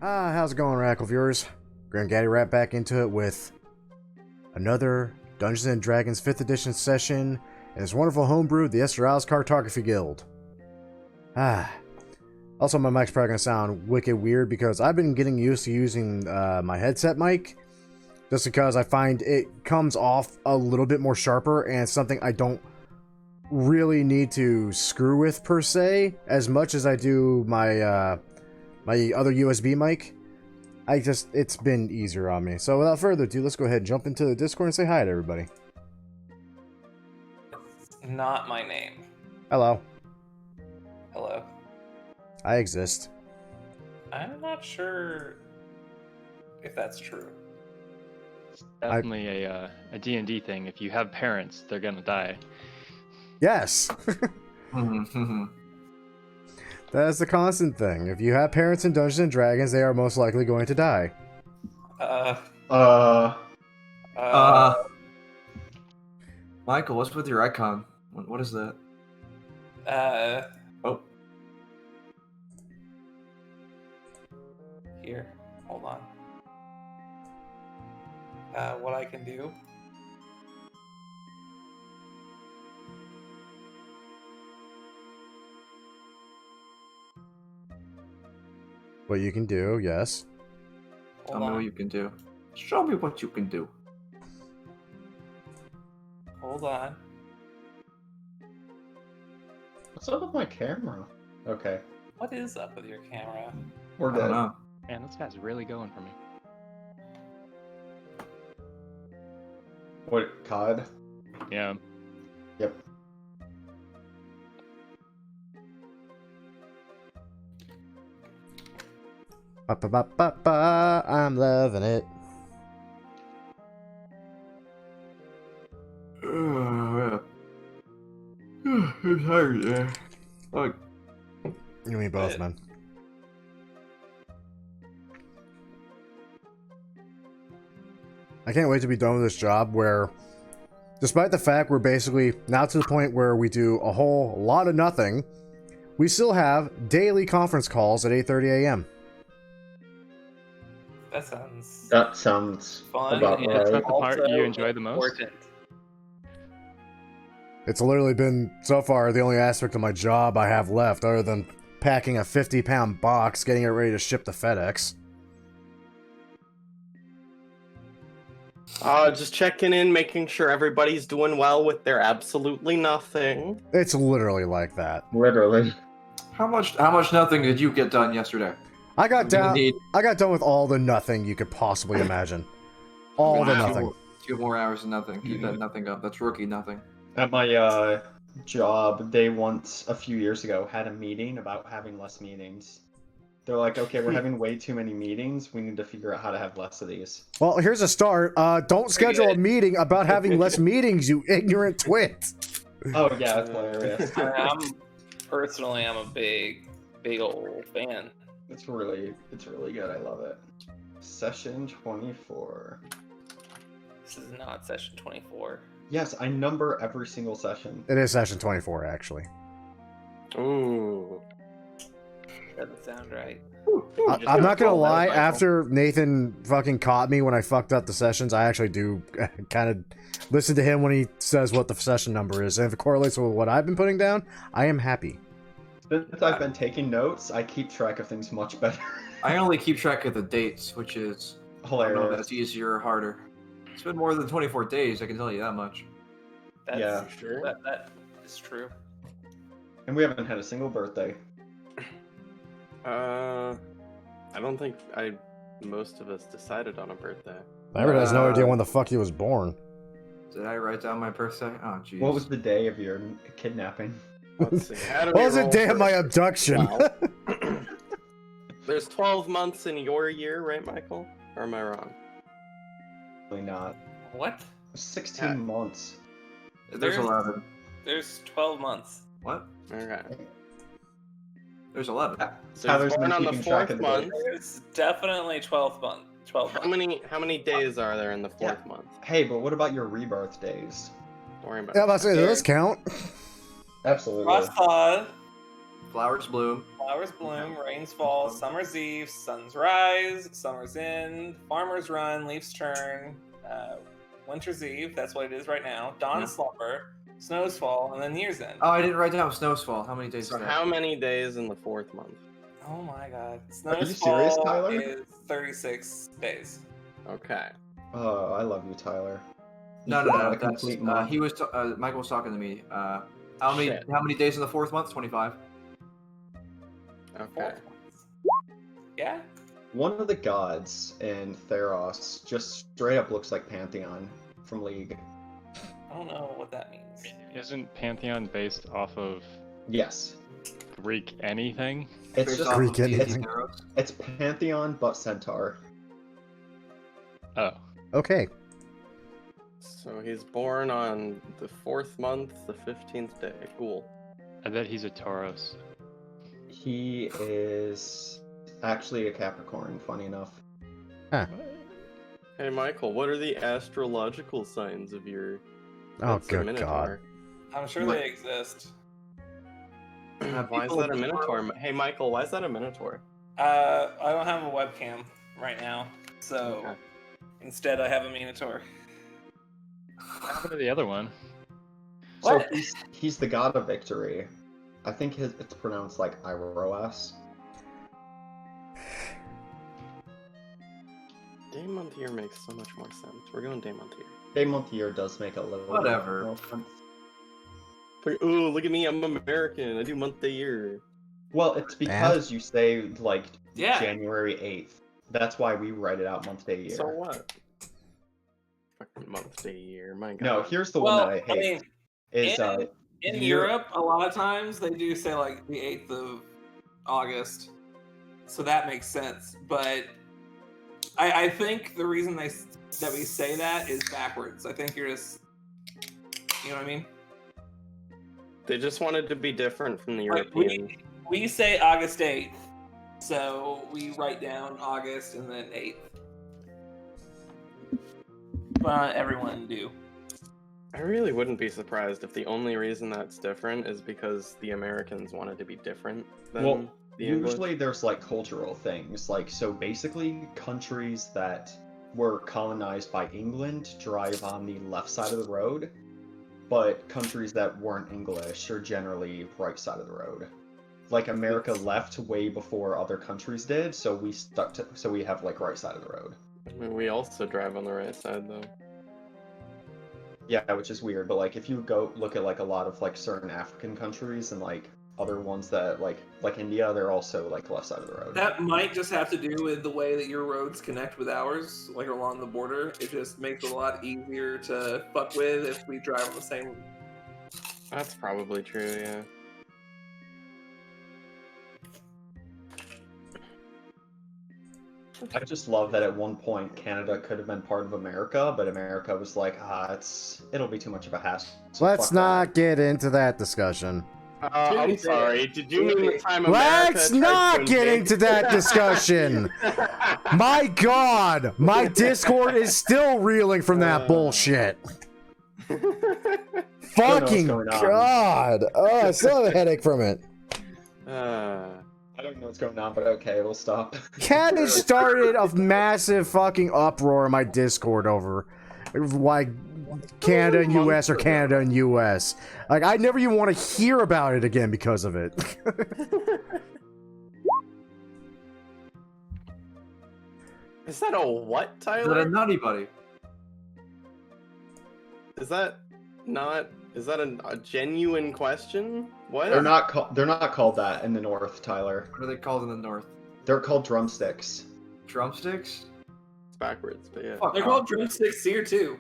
How's it going, Rackle viewers? Granddaddy right back into it with another Dungeons & Dragons 5th edition session in this wonderful homebrew, the Esterisle's Cartography Guild. Also, my mic's probably going to sound wicked weird because I've been getting used to using my headset mic just because I find it comes off a little bit more sharper and it's something I don't really need to screw with per se as much as I do my my other USB mic. It's been easier on me. So without further ado, let's go ahead and jump into the Discord and say hi to everybody. Not my name. Hello. Hello. I exist. I'm not sure if that's true. Definitely a D&D thing. If you have parents, they're gonna die. Yes. That's the constant thing. If you have parents in Dungeons & Dragons, they are most likely going to die. Michael, what's with your icon? What is that? Oh. Here, hold on. What I can do? What you can do, yes. Tell me what you can do. Show me what you can do. Hold on. What's up with my camera? Okay. What is up with your camera? We're I don't dead. know. Man, this guy's really going for me. What, COD? Yeah. Yep. Ba-ba-ba-ba-ba, I'm loving it. Yeah. I'm tired, yeah. Look. You and me both, man. I can't wait to be done with this job where, despite the fact we're basically now to the point where we do a whole lot of nothing, we still have daily conference calls at 8:30 a.m. That sounds Sounds fun. about and That's right. not the part also you enjoy the most? important. It's literally been, so far, the only aspect of my job I have left, other than packing a 50-pound box, getting it ready to ship to FedEx. Just checking in, making sure everybody's doing well with their absolutely nothing. It's literally like that. Literally. How much nothing did you get done yesterday? I got Indeed. done with all the nothing you could possibly imagine. All the Wow. nothing. 2 more hours of nothing. Keep that nothing up. That's rookie nothing. At my job, they once, a few years ago, had a meeting about having less meetings. They're like, okay, we're having way too many meetings. We need to figure out how to have less of these. Well, here's a start. Don't schedule a meeting about having less meetings, you ignorant twit. Oh yeah, that's hilarious. I'm a big old fan. It's really good. I love it. Session 24. This is not session 24. Yes, I number every single session. It is session 24, actually. Ooh. Doesn't sound right. I'm not gonna lie, after Nathan fucking caught me when I fucked up the sessions, I actually do kind of listen to him when he says what the session number is. And if it correlates with what I've been putting down, I am happy. Since I've been taking notes, I keep track of things much better. I only keep track of the dates, which is I don't know if Hilarious. that's easier or harder. It's been more than 24 days, I can tell you that much. That's Yeah. true. That is true. And we haven't had a single birthday. I don't think most of us decided on a birthday. Everyone has no idea when the fuck he was born. Did I write down my birthday? Oh, jeez. What was the day of your kidnapping? Let's see. How do What we was the roll day of for- my abduction? Wow. There's 12 months in your year, right, Michael? Or am I wrong? Really not. What? 16 Yeah. months. There's 11. There's 12 months. What? Okay. There's 11. So Tyler's he's born been on the keeping track 4th of the month. There's definitely 12 months. 12 months. How many days are there in the 4th month? Hey, but what about your rebirth days? Don't worry about Yeah, it. I'm about to say, does this count? Absolutely. Rasta. Flowers bloom. Flowers bloom, rains fall, summer's eve, suns rise, summer's end, farmer's run, leaves turn, winter's eve, that's what it is right now, dawn slumber, snows fall, and then year's end. Oh, I didn't write down snows fall. How many days So is that? how many days in the 4th month? Oh my god. Are you Snows serious, fall Tyler? is 36 days. Okay. Oh, I love you, Tyler. No. A That's, complete month. he was. Michael was talking to me. How many days in the 4th month? 25. Okay. Yeah? One of the gods in Theros just straight up looks like Pantheon from League. I don't know what that means. Isn't Pantheon based off of Yes. Greek anything? It's Based just off of Greek deity anything. heroes. it's Pantheon but Centaur. Oh. Okay. So he's born on the 4th month, the 15th day. Cool. I bet he's a Tauros. He is actually a Capricorn, funny enough. Hey Michael, what are the astrological signs of your Oh, it's a good Minotaur? I'm sure they exist. Why is that a Minotaur? Hey Michael, why is that a Minotaur? I don't have a webcam right now, so Okay. instead I have a Minotaur. What happened to the other one? So What? he's the god of victory. I think it's pronounced like Iroas. Day-month-year makes so much more sense. We're going day-month-year. Day-month-year does make a little Whatever. bit more sense. Like, oh, look at me, I'm American. I do month-day-year. Well, it's because you say like Yeah. January 8th. That's why we write it out month, day, year. So what? Fucking month-day-year. My God. No, here's the Well, one that I I hate. mean, is in year- Europe, a lot of times they do say like the 8th of August, so that makes sense. But I think the reason that we say that is backwards. I think you're just, you know what I mean? They just wanted to be different from the Like, Europeans. we say August 8th, so we write down August and then 8th. But not everyone do. I really wouldn't be surprised if the only reason that's different is because the Americans wanted to be different than Well, the English. usually there's like cultural things. Like, so basically countries that were colonized by England drive on the left side of the road, but countries that weren't English are generally right side of the road. Like, America left way before other countries did, so we have like right side of the road. I mean, we also drive on the right side, though. Yeah, which is weird, but like if you go look at like a lot of like certain African countries and like other ones that like India, they're also like left side of the road. That might just have to do with the way that your roads connect with ours, like along the border. It just makes it a lot easier to fuck with if we drive on the same. That's probably true, yeah. I just love that at one point Canada could have been part of America, but America was like, it'll be too much of a hassle. So Let's fuck not get into that discussion. I'm sorry, did you mean the time Let's America not tried to get invade- into that discussion. My God, my Discord is still reeling from that bullshit. Fucking going on. God. Oh, I still have a headache from it. I don't know what's going on, but okay, we'll stop. Candace started a massive fucking uproar in my Discord over like Canada and US or Canada and US. Like, I never even want to hear about it again because of it. Is that a what, Is that a Tyler? nutty buddy? Is that a genuine question? What? They're not called that in the North, Tyler. What are they called in the north? They're called drumsticks. Drumsticks? It's backwards, but yeah. Fuck They're off. called drumsticks here too.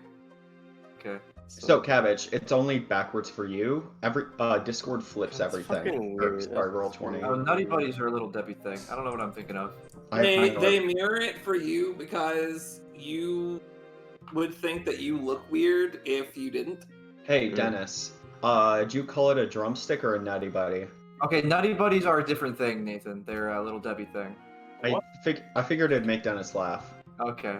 Okay. So Cabbage, it's only backwards for you. Every Discord flips That's everything. fucking Or, weird. sorry, roll 20. Nutty buddies are a little Debbie thing. I don't know what I'm thinking of. They mirror it for you because you would think that you look weird if you didn't. Hey Dennis, do you call it a drumstick or a nutty buddy? Okay, nutty buddies are a different thing, Nathan. They're a little Debbie thing. I figured it'd make Dennis laugh. Okay.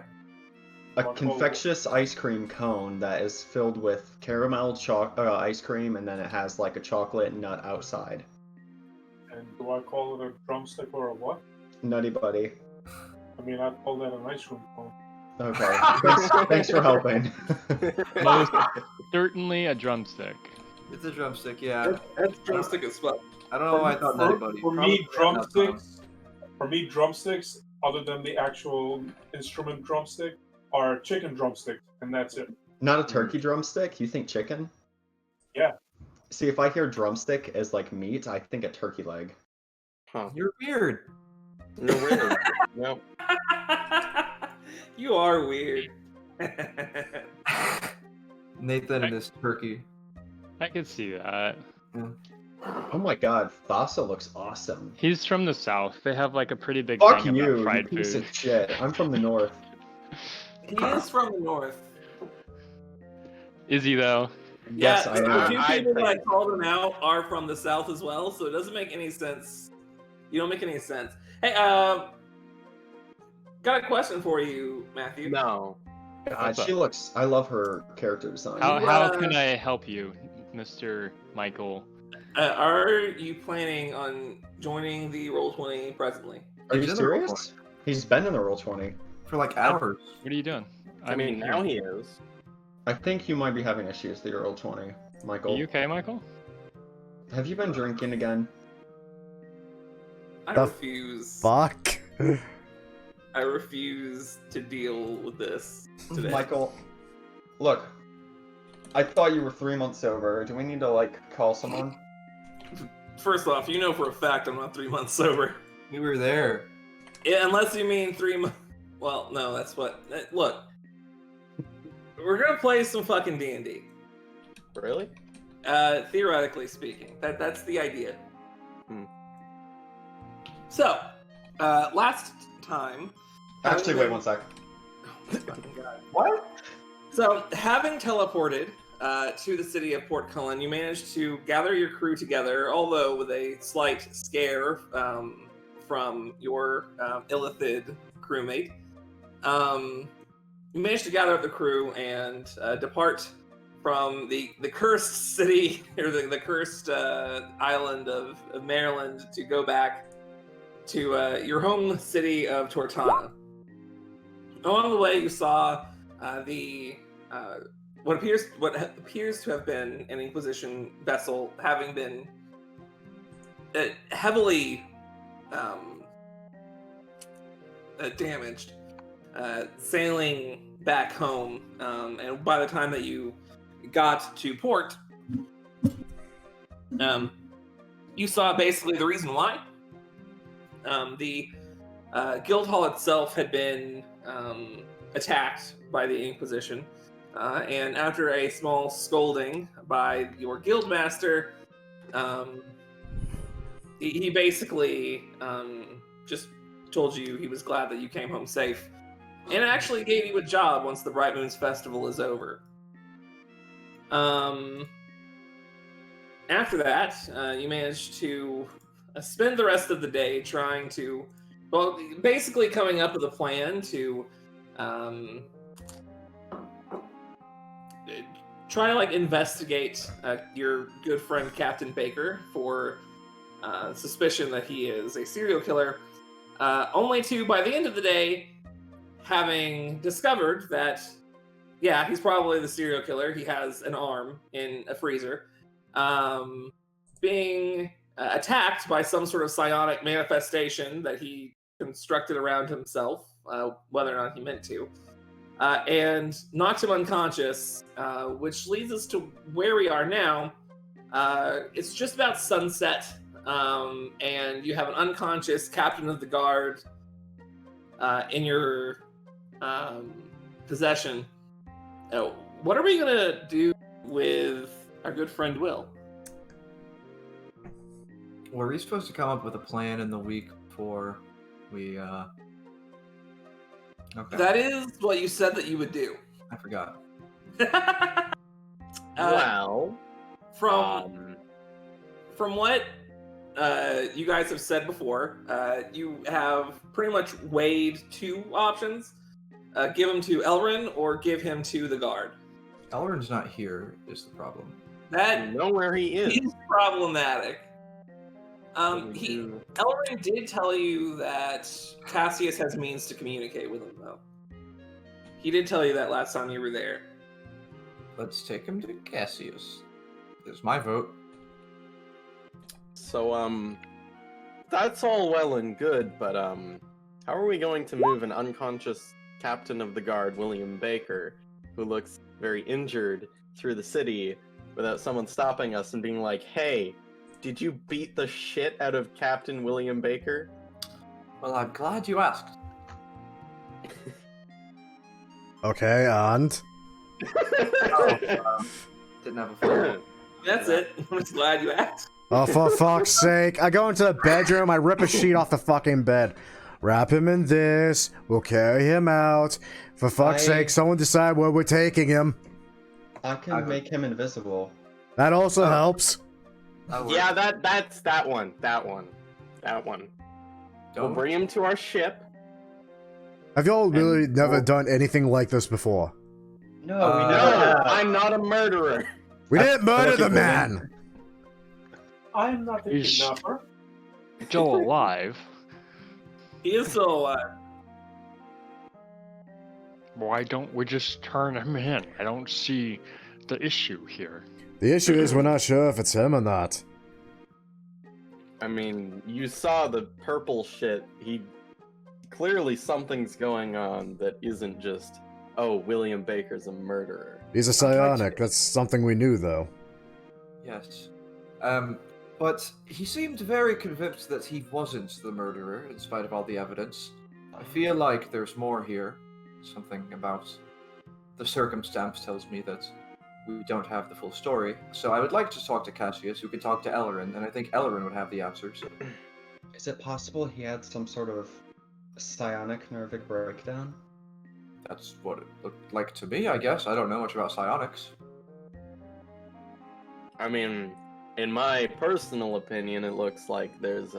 A confectious ice cream cone that is filled with caramel ice cream, and then it has like a chocolate nut outside. And do I call it a drumstick or a what? Nutty buddy. I mean, I'd call that an ice cream cone. Okay. Thanks for helping. Most certainly a drumstick. It's a drumstick, yeah. That's drumstick as fuck. I don't know why I thought Nutty Buddy. For Probably me, drumsticks, other than the actual instrument drumstick, are chicken drumsticks, and that's it. Not a turkey drumstick? You think chicken? Yeah. See, if I hear drumstick as like meat, I think a turkey leg. Huh. You're weird. You're weird. No. You are weird. Nathan and his turkey. I could see that. Oh my god, Thassa looks awesome. He's from the south. They have like a pretty big Fuck thing you, about fried you piece food. of shit. I'm from the north. He is from the north. Is he though? Yes, Yeah, I the am. two people that I called him out are from the south as well, so it doesn't make any sense. You don't make any sense. Hey, got a question for you, Matthew. No. God, she looks. I love her character design. How can I help you, Mr. Michael? Are you planning on joining the Roll20 presently? Are you He's in the Roll20. serious? He's been in the Roll20. For like hours. What are you doing? I mean, now he is. I think you might be having issues with your Roll20, Michael. Are you okay, Michael? Have you been drinking again? I The refuse. Fuck. I refuse to deal with this today. Michael, look. I thought you were 3 months sober. Do we need to, like, call someone? First off, you know for a fact I'm not 3 months sober. We were there. Yeah, unless you mean 3 months. Well, no, that's what. Look, we're gonna play some fucking D&D. Really? Theoretically speaking, that's the idea. Hmm. So, last time. Actually, wait one sec. Fucking God. What? So, having teleported to the city of Port Cullen, you managed to gather your crew together, although with a slight scare from your illithid crewmate. You managed to gather up the crew and depart from the cursed city, or the cursed island of Maryland, to go back to your home city of Tortana. Along the way, you saw what appears to have been an Inquisition vessel, having been heavily damaged, sailing back home, and by the time that you got to port, you saw basically the reason why. The guild hall itself had been attacked by the Inquisition, and after a small scolding by your guild master, he basically just told you he was glad that you came home safe, and actually gave you a job once the Bright Moons Festival is over. After that, you managed to spend the rest of the day trying to, well, basically coming up with a plan to try to like investigate your good friend Captain Baker for suspicion that he is a serial killer, only to, by the end of the day, having discovered that, yeah, he's probably the serial killer. He has an arm in a freezer, being attacked by some sort of psionic manifestation that he constructed around himself, whether or not he meant to, and knocked him unconscious, which leads us to where we are now. It's just about sunset, and you have an unconscious captain of the guard in your possession. What are we gonna do with our good friend Will? Were we supposed to come up with a plan in the week before we Okay. That is what you said that you would do. I forgot. Well, from what you guys have said before, you have pretty much weighed two options. Give him to Elrin or give him to the guard. Elrin's not here is the problem. That I know where he is. is problematic. Elrin did tell you that Cassius has means to communicate with him, though. He did tell you that last time you were there. Let's take him to Cassius. There's my vote. So, that's all well and good, but, how are we going to move an unconscious captain of the guard, William Baker, who looks very injured, through the city without someone stopping us and being like, hey, did you beat the shit out of Captain William Baker? Well, I'm glad you asked. Okay, and? Didn't have a phone. That's it. I'm just glad you asked. Oh, for fuck's sake. I go into the bedroom, I rip a sheet off the fucking bed. Wrap him in this, we'll carry him out. For fuck's sake, someone decide where we're taking him. I can make him invisible. That also helps. Yeah, that's that one. We'll bring him to our ship. Have y'all really never done anything like this before? No, we never have. I'm not a murderer. We didn't murder the man! I am not a He's- kidnapper. Still alive. He is still alive. Why don't we just turn him in? I don't see the issue here. The issue is we're not sure if it's him or not. I mean, you saw the purple shit. Clearly something's going on that isn't just, oh, William Baker's a murderer. He's a psionic, that's something we knew though. Yes. But he seemed very convinced that he wasn't the murderer, in spite of all the evidence. I feel like there's more here. Something about the circumstance tells me that we don't have the full story. So I would like to talk to Cassius, who can talk to Elrin, and I think Elrin would have the answers. Is it possible he had some sort of psionic nervic breakdown? That's what it looked like to me, I guess. I don't know much about psionics. I mean, in my personal opinion, it looks like there's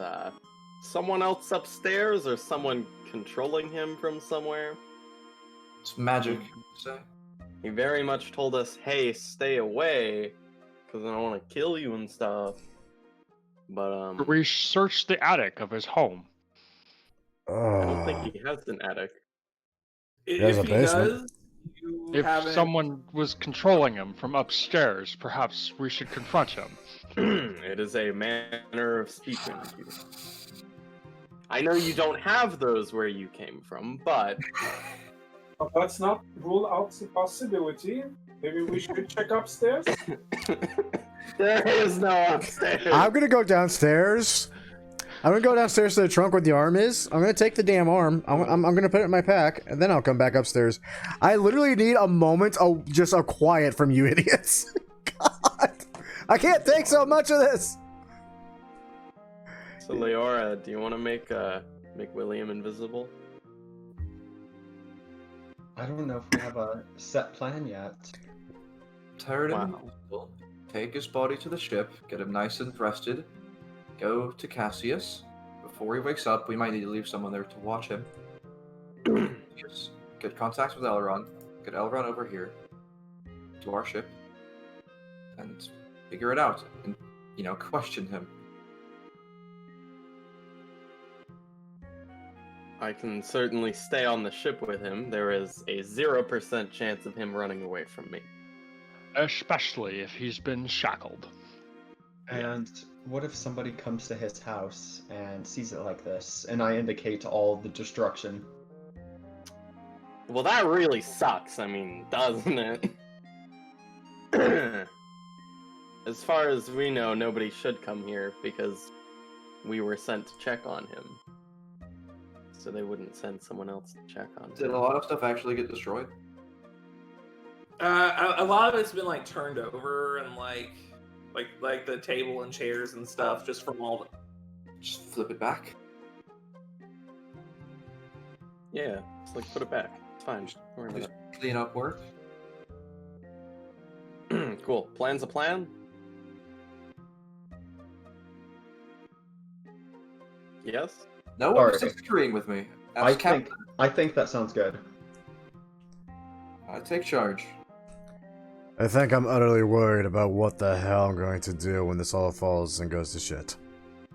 someone else upstairs or someone controlling him from somewhere. It's magic, say. He very much told us, hey, stay away, because I don't want to kill you and stuff. But, We searched the attic of his home. I don't think he has an attic. There's If a he basement. does, you If haven't... someone was controlling him from upstairs, perhaps we should confront him. It is a manner of speaking. I know you don't have those where you came from, but But let's not rule out the possibility. Maybe we should check upstairs. there is no upstairs. I'm gonna go downstairs. I'm gonna go downstairs to the trunk where the arm is. I'm gonna take the damn arm. I'm gonna put it in my pack, and then I'll come back upstairs. I literally need a moment of just a quiet from you idiots. God, I can't take so much of this. So Leora, do you want to make William invisible? I don't know if we have a set plan yet. Turn him Wow. invisible, take his body to the ship, get him nice and rested, go to Cassius. Before he wakes up, we might need to leave someone there to watch him. Just get contact with Elrond, get Elrond over here to our ship, and figure it out, and, question him. I can certainly stay on the ship with him. There is a 0% chance of him running away from me. Especially if he's been shackled. And what if somebody comes to his house and sees it like this, and I indicate all the destruction? Well, that really sucks, I mean, doesn't it? As far as we know, nobody should come here because we were sent to check on him. So they wouldn't send someone else to check on Did him. a lot of stuff actually get destroyed? A lot of it's been like turned over and like the table and chairs and stuff just from all the... Just flip it back. Yeah, just like put it back. It's fine. Don't worry about Clean up work. it. Cool. Plan's a plan? Yes? No one was Alright. disagreeing with me. I As captain, think that sounds good. I take charge. I think I'm utterly worried about what the hell I'm going to do when this all falls and goes to shit.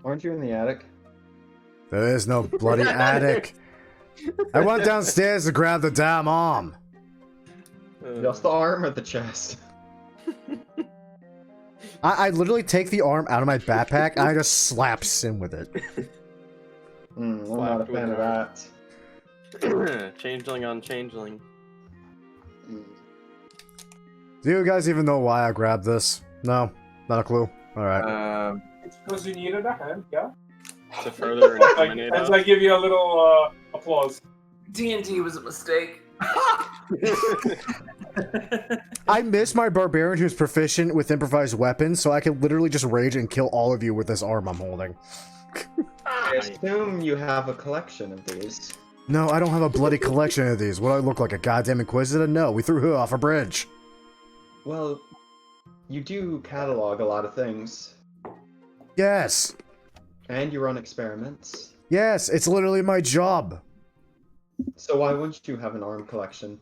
Aren't you in the attic? There is no bloody attic. I went downstairs to grab the damn arm. Just the arm or the chest? I literally take the arm out of my backpack and I just slap Sim with it. I'm not a fan of that. Changeling on changeling. Do you guys even know why I grabbed this? No? Not a clue? Alright. It's because you needed a hand, yeah? To further incriminate As us. I give you a little applause. D&D was a mistake. I miss my barbarian who's proficient with improvised weapons, so I can literally just rage and kill all of you with this arm I'm holding. I assume you have a collection of these. No, I don't have a bloody collection of these. What do I look like, a goddamn inquisitor? No, we threw her off a bridge. Well, you do catalog a lot of things. Yes. And you run experiments. Yes, it's literally my job. So why wouldn't you have an arm collection?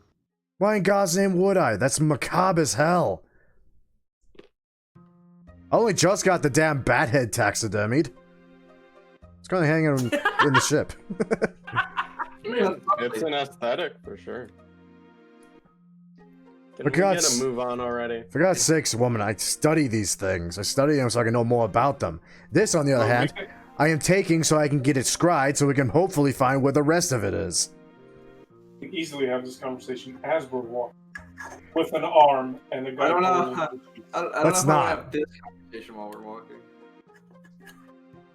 Why in God's name would I? That's macabre as hell. I only just got the damn bat head taxidermied. It's currently hanging in the ship. It's an aesthetic for sure. Can we get a move on already? For God's sakes, woman, I study these things. I study them so I can know more about them. This, on the other hand, I am taking so I can get it scried so we can hopefully find where the rest of it is. We can easily have this conversation as we're walking. With an arm and a guy. I don't know. I don't Let's know how not. to have this conversation while we're walking.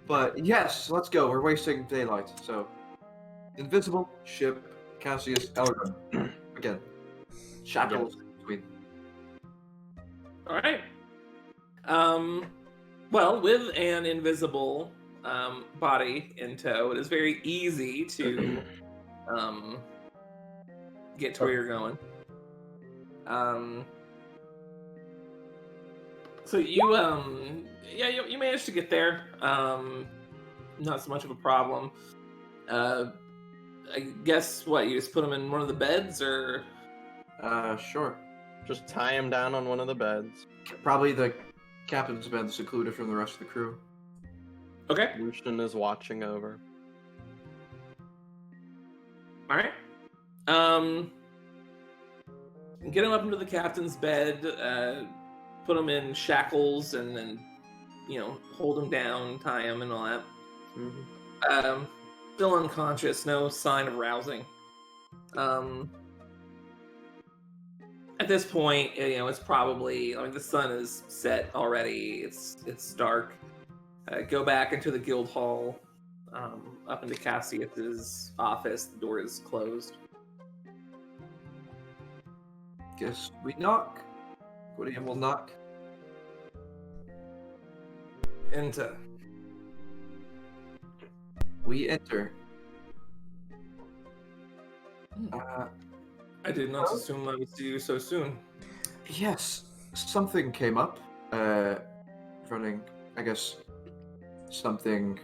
But yes, let's go. We're wasting daylight. So, invisible ship, Cassius, Elrond. Again, shackles between. All right. Well, with an invisible body in tow, it is very easy to get to where you're going. So you you managed to get there. Not so much of a problem. I guess what, you just put him in one of the beds, or? Sure. Just tie him down on one of the beds. Probably the captain's bed, secluded from the rest of the crew. Okay. Lucian is watching over. All right. Get him up into the captain's bed. Put him in shackles, and then, hold him down, tie him, and all that. Mm-hmm. Still unconscious. No sign of rousing. At this point, it's probably, the sun is set already. It's dark. Go back into the guild hall, up into Cassius's office. The door is closed. Guess we knock. William will knock. Enter. We enter. I did not assume I would see you so soon. Yes, something came up. Running, I guess, something.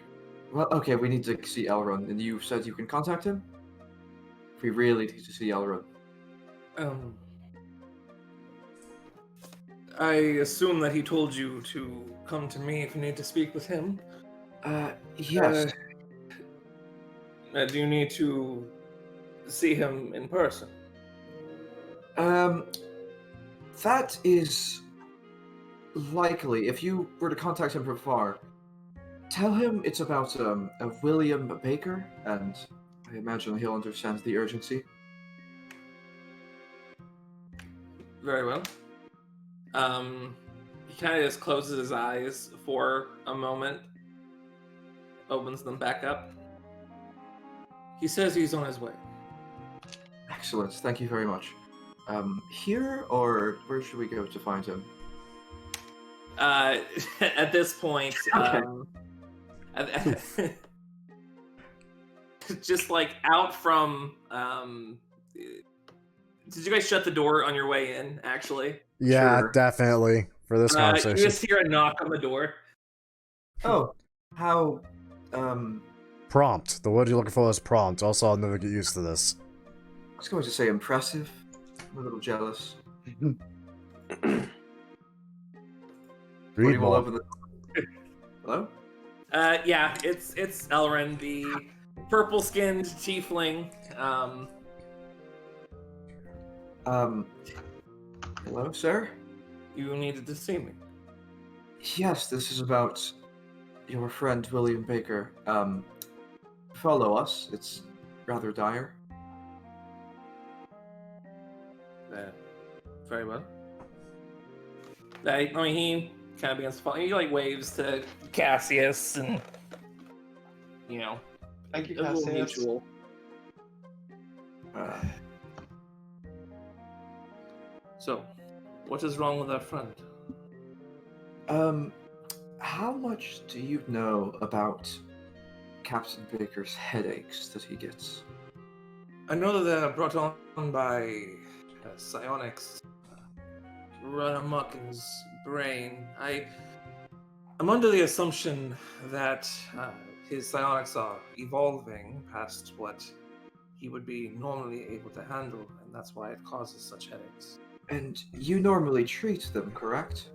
Well, okay, we need to see Elrond, and you said you can contact him? We really need to see Elrond. I assume that he told you to come to me if you need to speak with him. Yes. Do you need to see him in person? That is likely. If you were to contact him from far, tell him it's about a William Baker, and I imagine he'll understand the urgency. Very well. He kind of just closes his eyes for a moment, opens them back up. He says he's on his way. Excellent. Thank you very much. Here, or where should we go to find him? At this point, just like out from. Did you guys shut the door on your way in? Actually. Yeah, Sure. definitely. For this conversation. You just hear a knock on the door. Oh, how? Prompt. The word you're looking for is prompt. Also, I'll never get used to this. I was going to say impressive. I'm a little jealous. Read Will more. open the... Hello? Yeah, it's Elrin, the purple-skinned tiefling. Hello, sir? You needed to see me. Yes, this is about your friend William Baker. Follow us. It's rather dire. Very well. I mean, he kind of begins to fall. He like waves to Cassius, and you know, Thank you, a little Cassius. mutual. So, what is wrong with our friend? How much do you know about Captain Baker's headaches that he gets? I know that they're brought on by psionics run amok in his brain. I'm under the assumption that his psionics are evolving past what he would be normally able to handle, and that's why it causes such headaches. And you normally treat them, correct?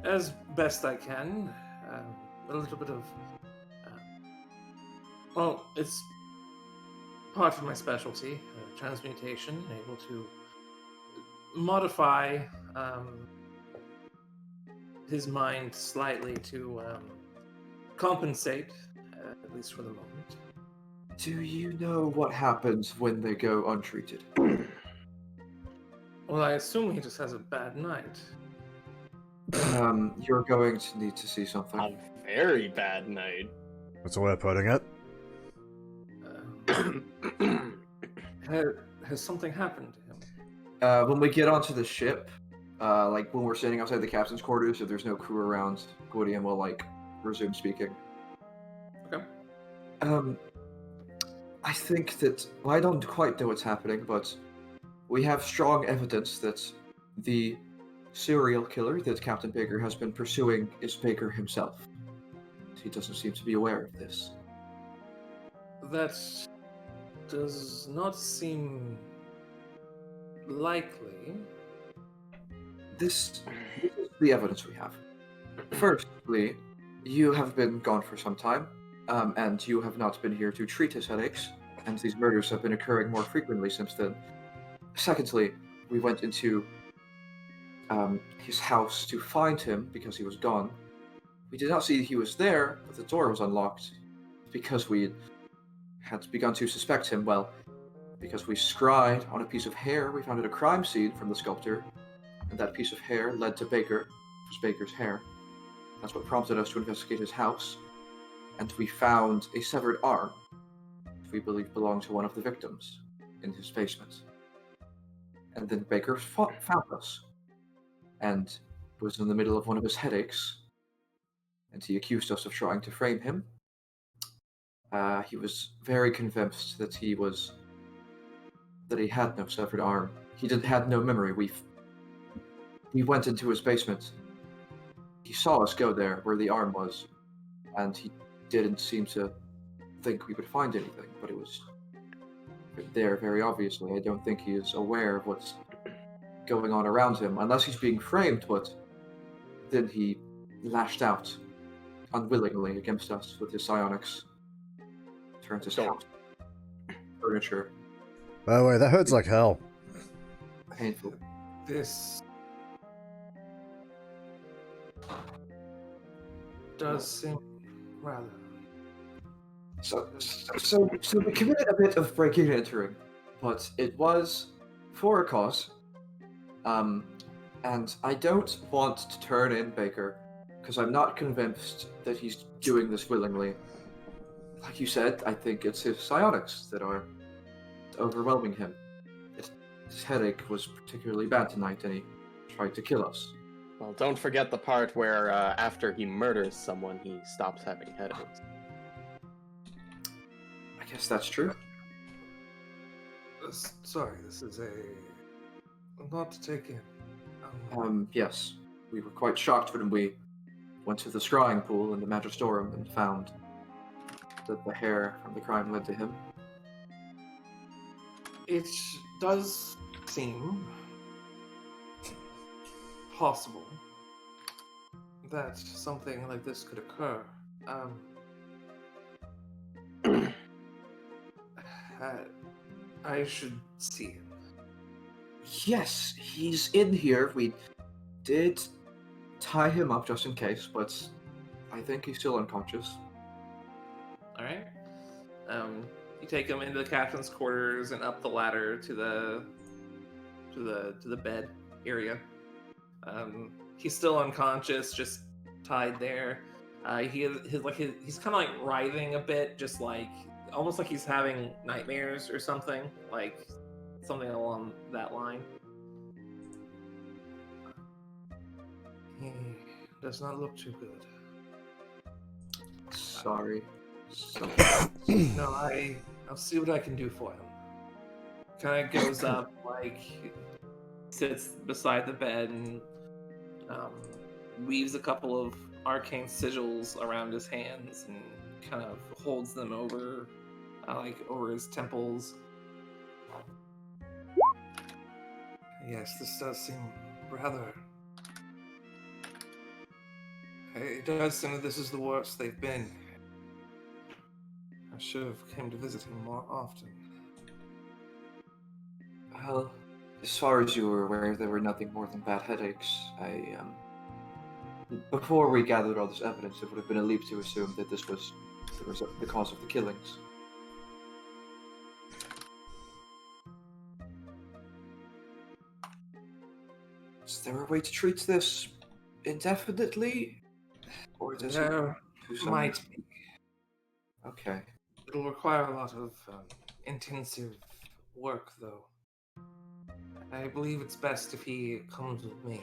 As best I can, a little bit of... well, it's part of my specialty, transmutation, able to modify his mind slightly to compensate, at least for the moment. Do you know what happens when they go untreated? Well, I assume he just has a bad night. You're going to need to see something. A very bad night. That's a way of putting it. Has something happened to him? When we get onto the ship, like when we're standing outside the captain's quarters, if there's no crew around, Gwydion will like resume speaking. Okay. I think that, well, I don't quite know what's happening, but we have strong evidence that the serial killer that Captain Baker has been pursuing is Baker himself. He doesn't seem to be aware of this. That does not seem likely. This is the evidence we have. Firstly, you have been gone for some time, and you have not been here to treat his headaches, and these murders have been occurring more frequently since then. Secondly, we went into his house to find him because he was gone. We did not see he was there, but the door was unlocked because we had begun to suspect him. Well, because we scried on a piece of hair we found at a crime scene from the sculptor, and that piece of hair led to Baker. It was Baker's hair. That's what prompted us to investigate his house, and we found a severed arm we believe belonged to one of the victims in his basement. And then Baker found us, and was in the middle of one of his headaches, and he accused us of trying to frame him. He was very convinced that he had no severed arm. He had no memory. We went into his basement. He saw us go there where the arm was, and he didn't seem to think we would find anything, but it was there very obviously. I don't think he is aware of what's going on around him, unless he's being framed, but then he lashed out unwillingly against us with his psionics. Turned his house, furniture. By the way, that hood's like hell. Painful. This does seem rather... So we committed a bit of breaking and entering, but it was for a cause. And I don't want to turn in Baker, because I'm not convinced that he's doing this willingly. Like you said, I think it's his psionics that are overwhelming him. His headache was particularly bad tonight, and he tried to kill us. Well, don't forget the part where after he murders someone, he stops having headaches. I guess that's true. Sorry, this is a lot to take in. Yes. We were quite shocked when we went to the scrying pool in the Magistorum and found that the hair from the crime led to him. It does seem possible that something like this could occur. I should see him. Yes, he's in here. We did tie him up just in case, but I think he's still unconscious. All right. You take him into the captain's quarters and up the ladder to the bed area. He's still unconscious, just tied there. He's kind of like writhing a bit, just like almost like he's having nightmares or something, like something along that line. He does not look too good. Sorry. No, I'll see what I can do for him. Kind of goes up, like sits beside the bed and weaves a couple of arcane sigils around his hands and kind of holds them over, over his temples. Yes, this does seem rather. It does seem that this is the worst they've been. I should have come to visit him more often. Well, as far as you were aware, there were nothing more than bad headaches. Before we gathered all this evidence, it would have been a leap to assume that this was the cause of the killings. Is there a way to treat this indefinitely? Or does There might be. Okay. It'll require a lot of intensive work, though. I believe it's best if he comes with me.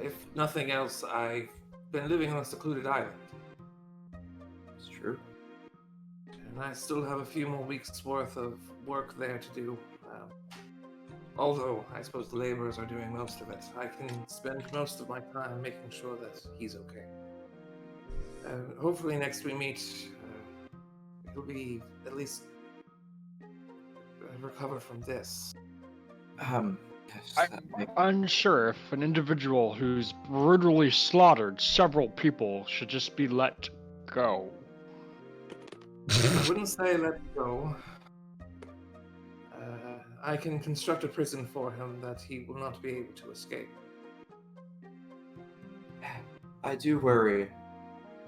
If nothing else, I've been living on a secluded island. It's true. And I still have a few more weeks' worth of work there to do. Although, I suppose the laborers are doing most of it. I can spend most of my time making sure that he's okay. Hopefully next we meet, he'll be at least recover from this. Yes, I'm unsure if an individual who's brutally slaughtered several people should just be let go. I wouldn't say let go. I can construct a prison for him that he will not be able to escape. I do worry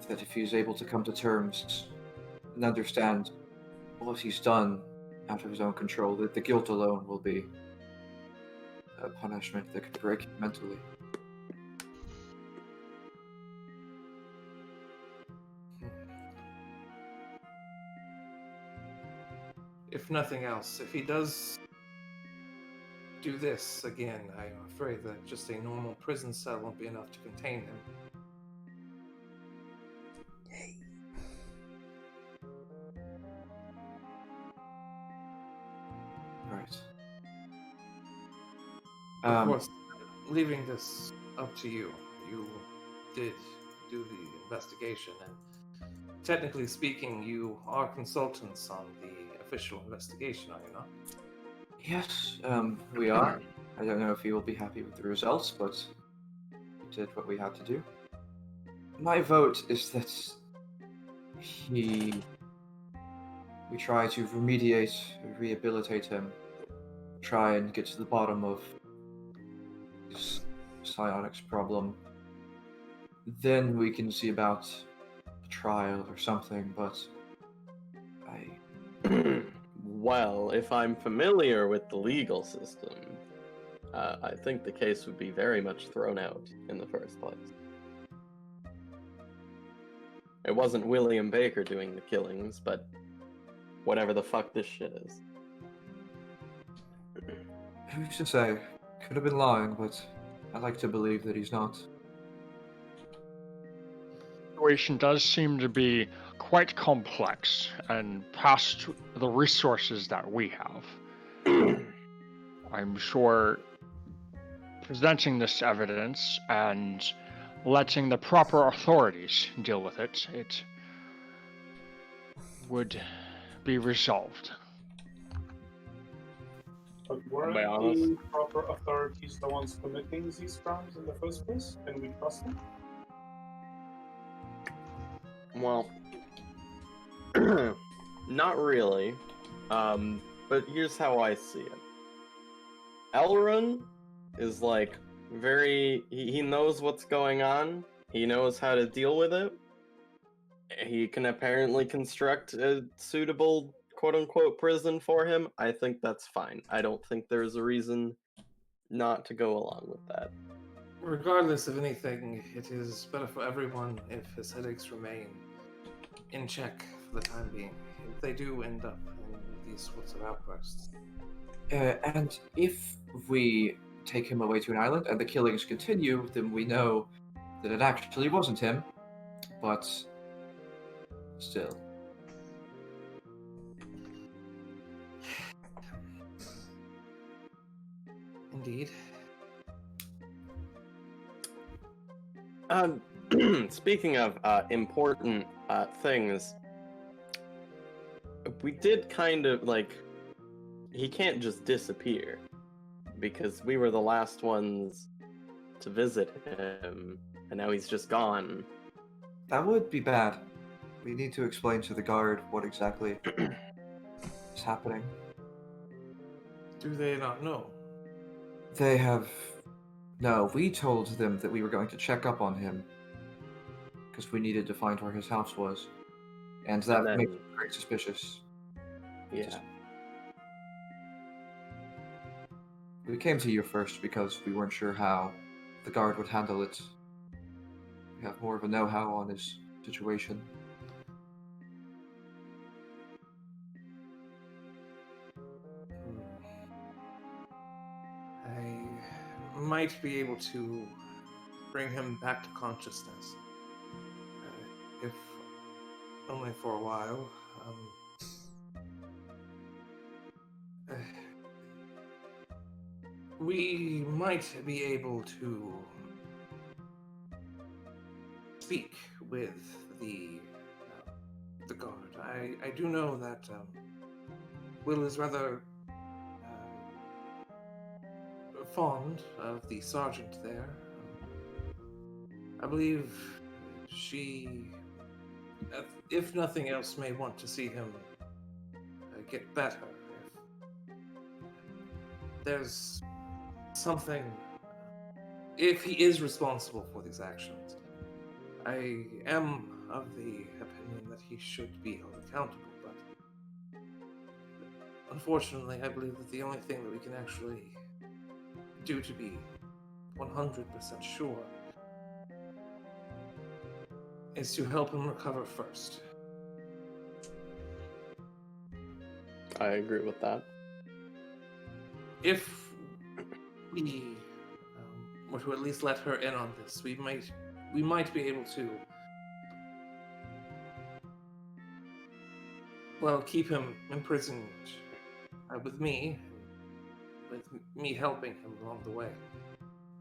that if he's able to come to terms and understand what he's done out of his own control, that the guilt alone will be a punishment that could break him mentally. If nothing else, if he does do this again, I'm afraid that just a normal prison cell won't be enough to contain him. Right. Of course, leaving this up to you. You did do the investigation, and technically speaking, you are consultants on the official investigation, are you not? Yes, we are. I don't know if he will be happy with the results, but we did what we had to do. My vote is that we try to remediate, rehabilitate him, try and get to the bottom of this psionics problem. Then we can see about a trial or something, but Well, if I'm familiar with the legal system, I think the case would be very much thrown out in the first place. It wasn't William Baker doing the killings, but whatever the fuck this shit is. who's to say? Could have been lying, but I like to believe that he's not. The situation does seem to be quite complex and past the resources that we have. I'm sure presenting this evidence and letting the proper authorities deal with it, it would be resolved. But weren't Am I honest? the proper authorities the ones committing these crimes in the first place? Can we trust them? Well, not really. But here's how I see it. Elrond is like he knows what's going on. He knows how to deal with it. He can apparently construct a suitable quote-unquote prison for him. I think that's fine. I don't think there's a reason not to go along with that. Regardless of anything, it is better for everyone if his headaches remain in check for the time being. If they do end up in these sorts of outbursts. And if we take him away to an island and the killings continue, then we know that it actually wasn't him, but still. Indeed. Speaking of important things, we did kind of like, he can't just disappear because we were the last ones to visit him, and now he's just gone. That would be bad. We need to explain to the guard what exactly is happening. Do they not know? They have... No, we told them that we were going to check up on him because we needed to find where his house was. And that then- makes me very suspicious. Yeah. We came to you first because we weren't sure how the guard would handle it. We have more of a know-how on his situation. I might be able to bring him back to consciousness. If only for a while. We might be able to speak with the guard. I do know that Will is rather fond of the sergeant there. I believe she, if nothing else, may want to see him get better. If there's something, if he is responsible for these actions, I am of the opinion that he should be held accountable, but unfortunately I believe that the only thing that we can actually do to be 100% sure is to help him recover first. I agree with that. If we were to at least let her in on this, we might be able to, well, keep him imprisoned with me helping him along the way,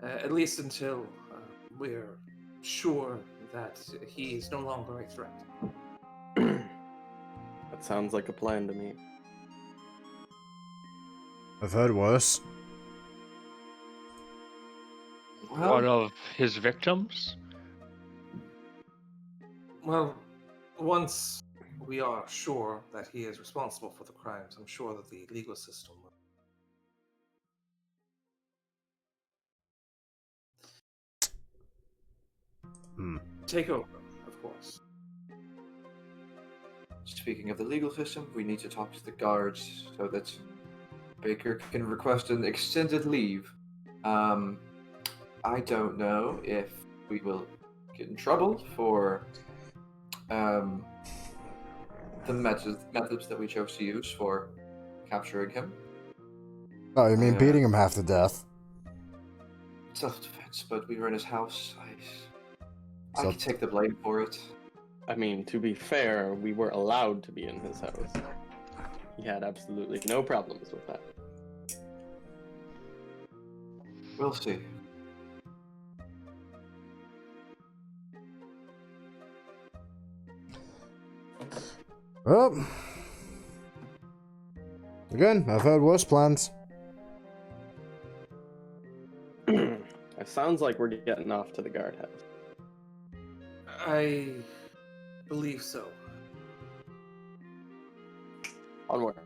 at least until we're sure that he is no longer a threat. That sounds like a plan to me. I've heard worse. One of his victims? Well, once we are sure that he is responsible for the crimes, I'm sure that the legal system will. Take over, of course. Speaking of the legal system, we need to talk to the guards so that Baker can request an extended leave. I don't know if we will get in trouble for the methods that we chose to use for capturing him. Oh, you mean beating him half to death? Self-defense, but we were in his house. I can take the blame for it. I mean, to be fair, we were allowed to be in his house. He had absolutely no problems with that. We'll see. Well, again, I've heard worse plans. It sounds like we're getting off to the guardhouse. I believe so. Onwards.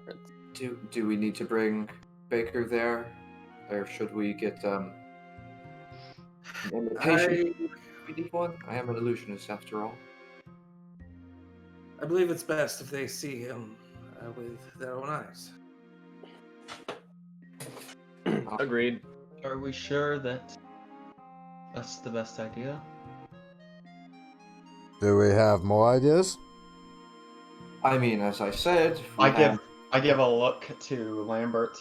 Do we need to bring Baker there, or should we get an invitation? We need one. I am an illusionist after all. I believe it's best if they see him with their own eyes. Agreed. Are we sure that that's the best idea? Do we have more ideas? I mean, as I said, I give a look to Lambert.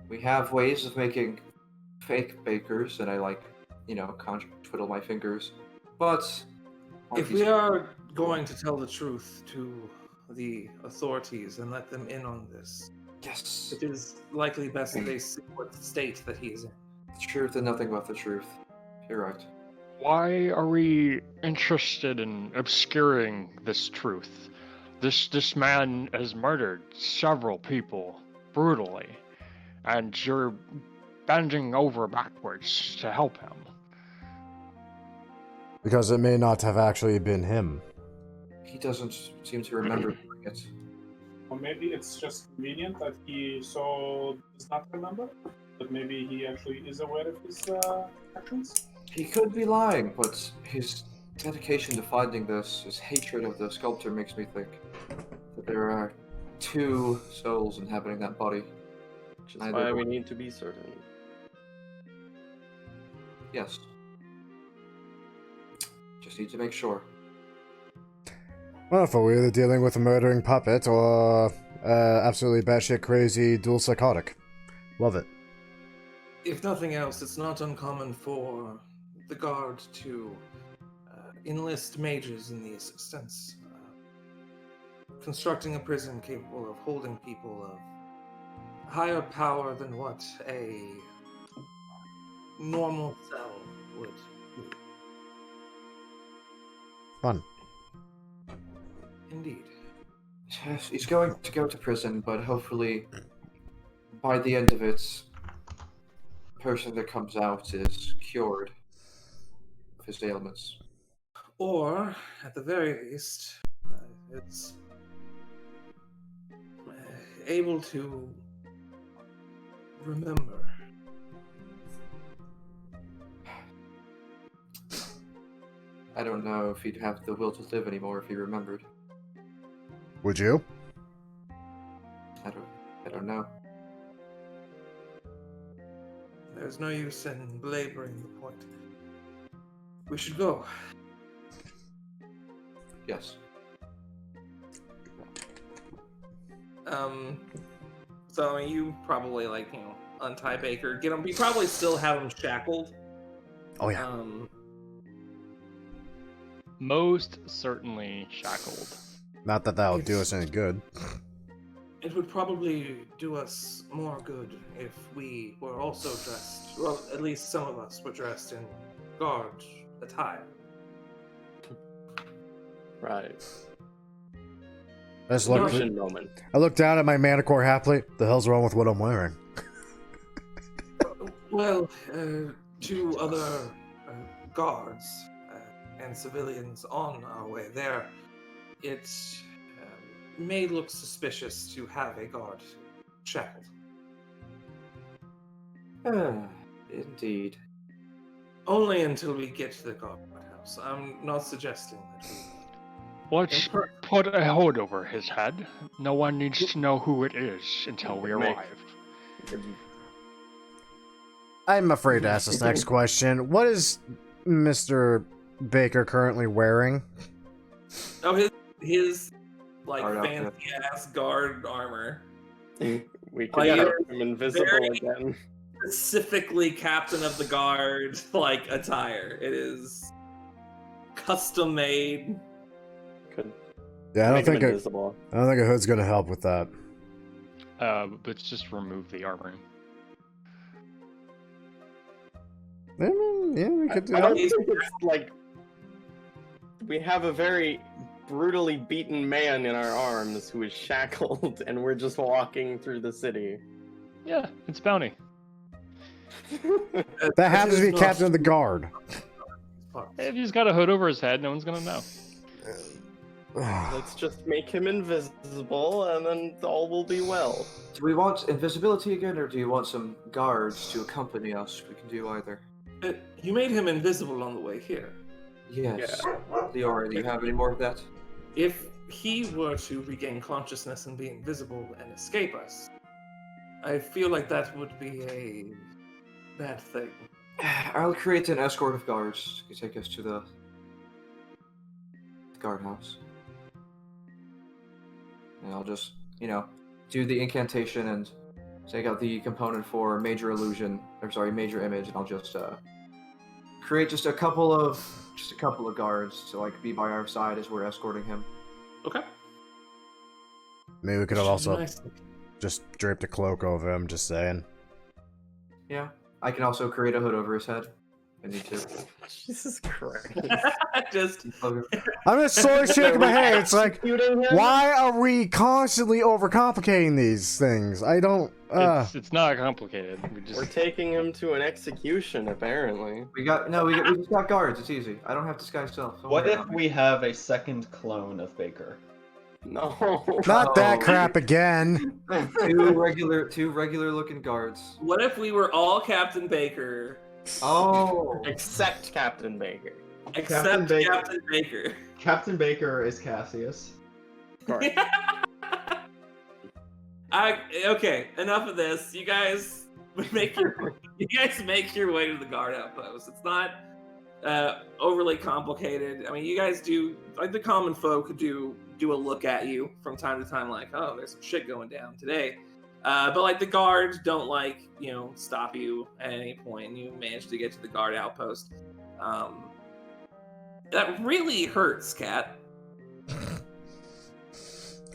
we have ways of making fake bakers, and I twiddle my fingers. But If we are going to tell the truth to the authorities and let them in on this, yes, it is likely best that they see what state that he is in. the truth and nothing but the truth. You're right. Why are we interested in obscuring this truth? This man has murdered several people brutally, and you're bending over backwards to help him. Because it may not have actually been him. He doesn't seem to remember doing it. Or maybe it's just convenient that he does not remember, but maybe he actually is aware of his actions. He could be lying, but his dedication to finding this, his hatred of the sculptor, makes me think that there are two souls inhabiting that body. Which is why we need to be certain. Yes. Just need to make sure. Well, we're either dealing with a murdering puppet or absolutely batshit crazy dual psychotic. Love it. If nothing else, it's not uncommon for the guard to enlist mages in the assistance. Constructing a prison capable of holding people of higher power than what a normal cell would be. Fun. Indeed. Yes, he's going to go to prison, but hopefully by the end of it, the person that comes out is cured of his ailments. Or, at the very least, it's able to remember. I don't know if he'd have the will to live anymore if he remembered. Would you? I don't know. There's no use in belaboring the point. We should go. Yes. So I mean, you probably untie Baker, get him. You probably still have him shackled. Oh yeah. Most certainly shackled. Not that that'll do us any good. It would probably do us more good if we were also dressed. Well, at least some of us were dressed in guard attire. Right. I just look. Immersion moment. I look down at my Manticore happily. The hell's wrong with what I'm wearing? Well, two other guards and civilians on our way there. It may look suspicious to have a guard shackled. Indeed. Only until we get to the guardhouse. I'm not suggesting that we... Let's put a hood over his head. No one needs to know who it is until we arrive. I'm afraid to ask this next question. What is Mr. Baker currently wearing? Oh, his Guard fancy ass guard armor. We can get him invisible again. Specifically Captain of the Guard attire. It is custom made. Yeah, I don't think invisible. I don't think a hood's gonna help with that. But just remove the armor. Yeah, we could do I don't that. think it's we have a very brutally beaten man in our arms who is shackled, and we're just walking through the city. Yeah, it's bounty. That happens to be Captain of the Guard. If he's got a hood over his head, no one's gonna know. Let's just make him invisible, and then all will be well. Do we want invisibility again, or do you want some guards to accompany us? We can do either. You made him invisible on the way here. Yes. Leora, do you have any more of that? If he were to regain consciousness and be invisible and escape us, I feel like that would be a bad thing. I'll create an escort of guards to take us to the guardhouse. And I'll just, do the incantation and take out the component for major illusion, major image, and I'll just create just a couple of guards to be by our side as we're escorting him. Okay. Maybe we could have also Nice. just draped a cloak over him, just saying. Yeah. I can also create a hood over his head. I need to. Jesus Christ. Just I'm just slowly shaking my head. It's like, why are we constantly overcomplicating these things? I don't. It's not complicated. We're taking him to an execution, apparently. We just got guards. It's easy. I don't have disguise self. Don't What worry if about me. we have a second clone of Baker? No. Not that crap again. two regular looking guards. what if we were all Captain Baker, Oh. Except Captain Baker. except Captain Baker. Captain Baker? Captain Baker is Cassius. Okay, enough of this. You guys make your way to the guard outpost. It's not overly complicated. I mean, you guys do the common folk do a look at you from time to time, like, oh, there's some shit going down today. But the guards don't stop you at any point, and you manage to get to the guard outpost. That really hurts, Cat.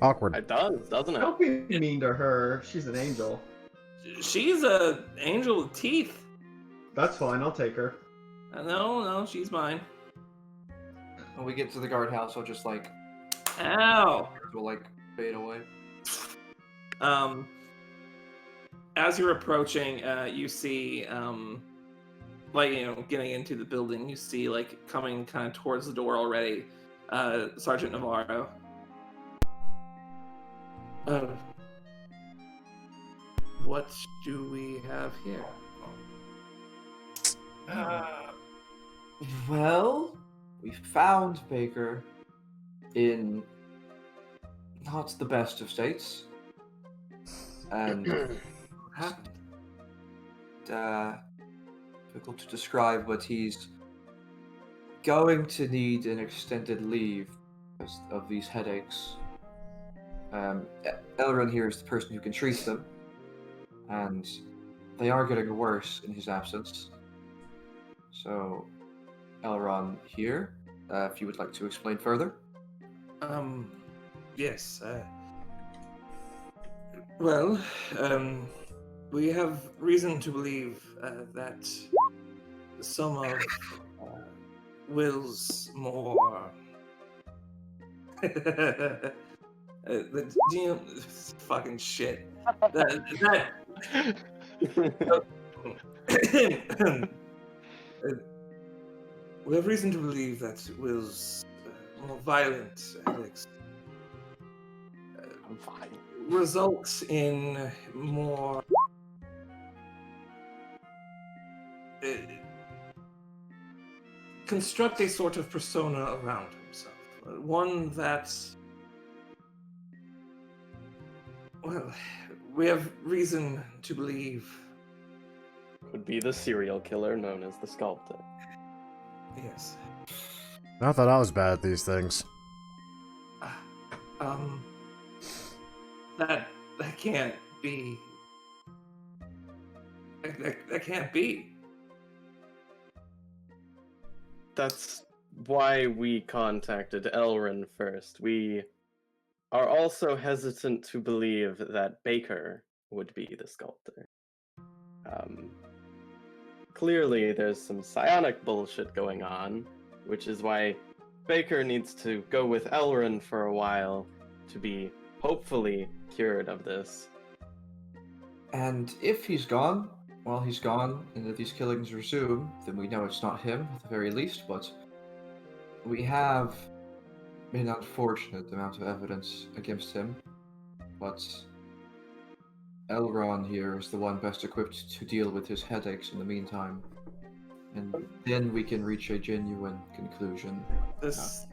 Awkward. It does, doesn't it? Don't be mean to her. She's an angel. She's a angel with teeth. That's fine. I'll take her. No, she's mine. When we get to the guardhouse, I'll just Ow. we'll fade away. As you're approaching, you see, getting into the building, you see, coming kind of towards the door already, Sergeant Navarro. What do we have here? Well, we found Baker in not the best of states. And difficult to describe, but he's going to need an extended leave because of these headaches. Elrond here is the person who can treat them, and they are getting worse in his absence. So, Elrond here, if you would like to explain further. Yes. Well, we have reason to believe that some of Will's more fucking shit. We have reason to believe that Will's more violent ethics results in more construct a sort of persona around himself, one that, well, we have reason to believe Would be the serial killer known as the Sculptor. yes. I thought I was bad at these things. That can't be. That can't be. That's why we contacted Elrond first. We are also hesitant to believe that Baker would be the Sculptor. Clearly, there's some psionic bullshit going on, which is why Baker needs to go with Elrond for a while to be hopefully cured of this. And if he's gone, while he's gone, and if these killings resume, then we know it's not him, at the very least, but we have an unfortunate amount of evidence against him, but Elron here is the one best equipped to deal with his headaches in the meantime. And then we can reach a genuine conclusion. This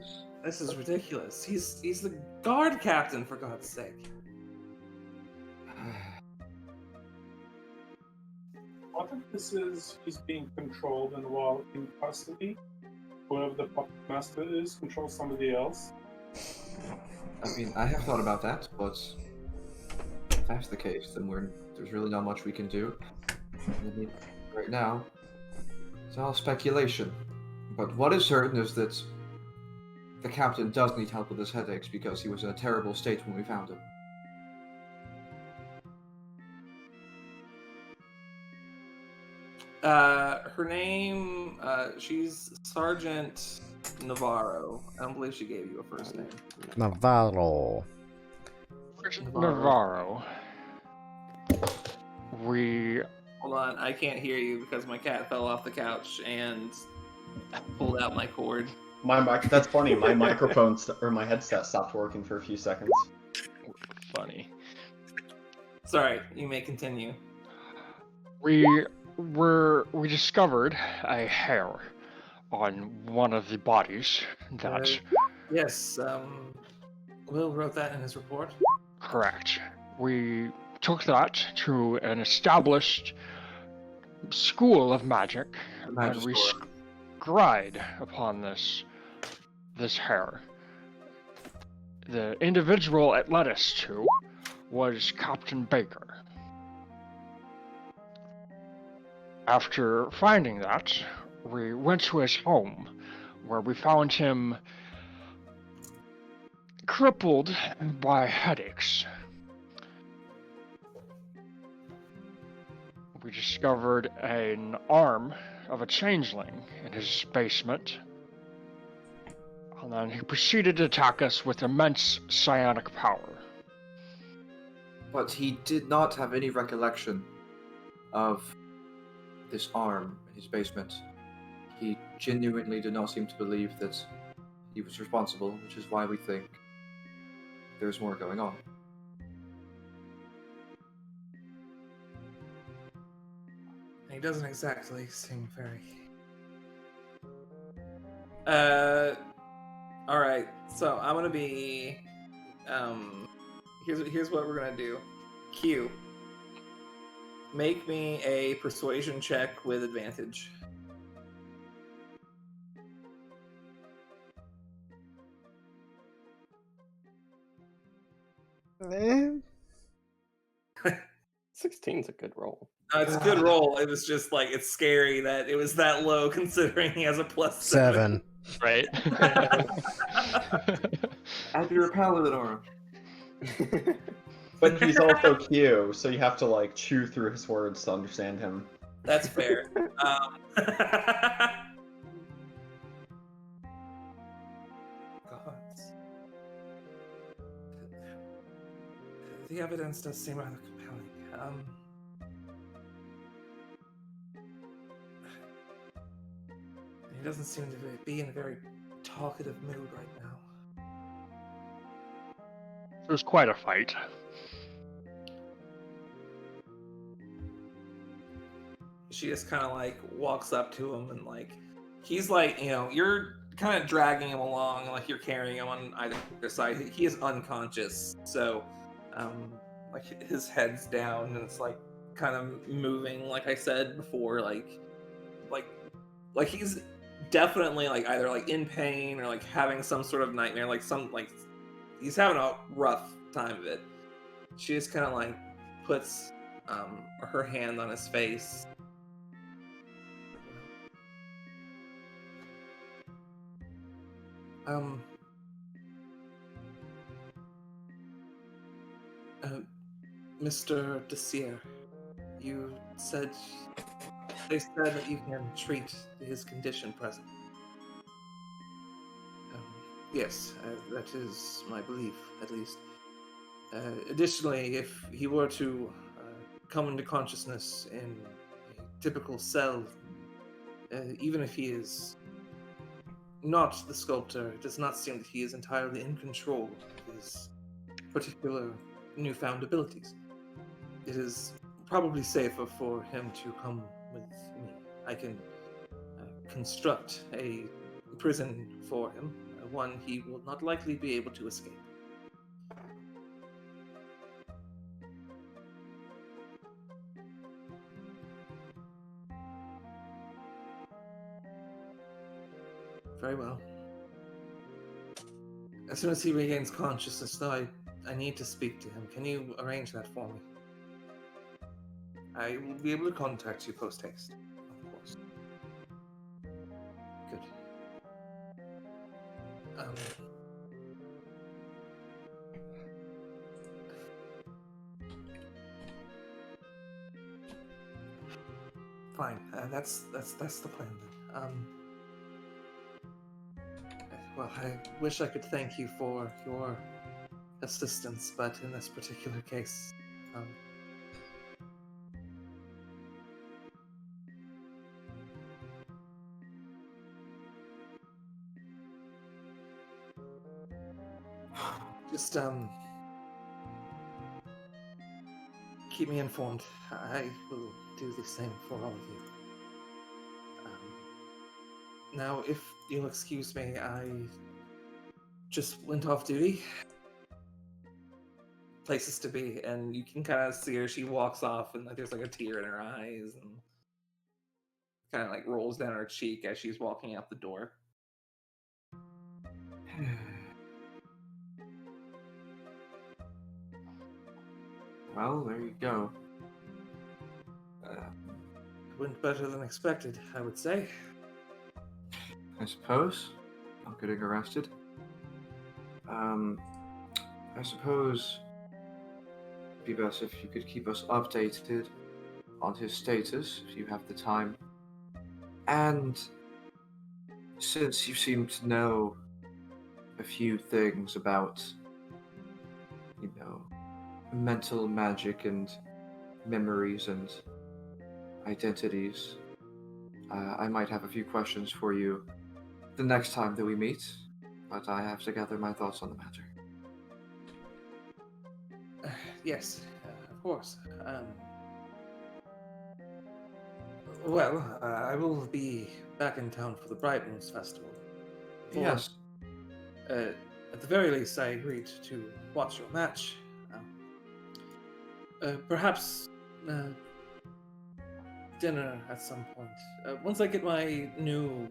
is ridiculous. He's the guard captain, for God's sake. What if this is he's being controlled and while in custody, whoever the puppet master is controls somebody else? I mean, I have thought about that, but if that's the case, then there's really not much we can do. I mean, right now, it's all speculation. But what is certain is that the captain does need help with his headaches because he was in a terrible state when we found him. Her name, she's Sergeant Navarro. I don't believe she gave you a first name. Navarro. Navarro. We Hold on, I can't hear you because my cat fell off the couch and pulled out my cord. That's funny. My microphone or my headset stopped working for a few seconds. funny. Sorry, you may continue. We discovered a hair on one of the bodies that Yes, Will wrote that in his report. correct. We took that to an established school of magic and we scried upon this hair. The individual it led us to was Captain Baker. After finding that, we went to his home, where we found him crippled by headaches. We discovered an arm of a changeling in his basement, and then he proceeded to attack us with immense psionic power. But he did not have any recollection of this arm in his basement. He genuinely did not seem to believe that he was responsible, which is why we think there's more going on. He doesn't exactly seem very... Alright, so I'm gonna be... Here's what we're gonna do. Q. Make me a persuasion check with advantage. Eh? 16's a good roll. It's a good roll. It was just like, it's scary that it was that low considering he has a +7. Right? Add your paladin aura. But he's also Q, so you have to like chew through his words to understand him. That's fair. Gods. The evidence does seem rather compelling. He doesn't seem to be in a very talkative mood right now. It was quite a fight. She just kind of like walks up to him and like, he's like, you're kind of dragging him along, like you're carrying him on either side. He is unconscious, so like his head's down and it's like kind of moving, like I said before, like he's definitely like either like in pain or like having some sort of nightmare, like he's having a rough time of it. She just kind of like puts her hand on his face. Mr. Desir, they said that you can treat his condition present. Yes, that is my belief, at least. Additionally, if he were to come into consciousness in a typical cell, even if he is not the sculptor. It does not seem that he is entirely in control of his particular newfound abilities. It is probably safer for him to come with me. I can construct a prison for him, one he will not likely be able to escape. Very well. As soon as he regains consciousness, though, I need to speak to him. Can you arrange that for me? I will be able to contact you post-haste, of course. Good. Fine. That's the plan then. Well, I wish I could thank you for your assistance, but in this particular case, just keep me informed. I will do the same for all of you. Now, if you'll excuse me, I just went off duty. Places to be, and you can kind of see her. She walks off, and like there's like a tear in her eyes, and kind of like rolls down her cheek as she's walking out the door. Well, there you go. Went better than expected, I would say. I suppose. Not getting arrested. I suppose it'd be best if you could keep us updated on his status, if you have the time. And since you seem to know a few things about, mental magic and memories and identities, I might have a few questions for you the next time that we meet, but I have to gather my thoughts on the matter. Yes, of course. Well, I will be back in town for the Bright Moons Festival. Yes. At the very least, I agreed to watch your match. Perhaps dinner at some point. Once I get my new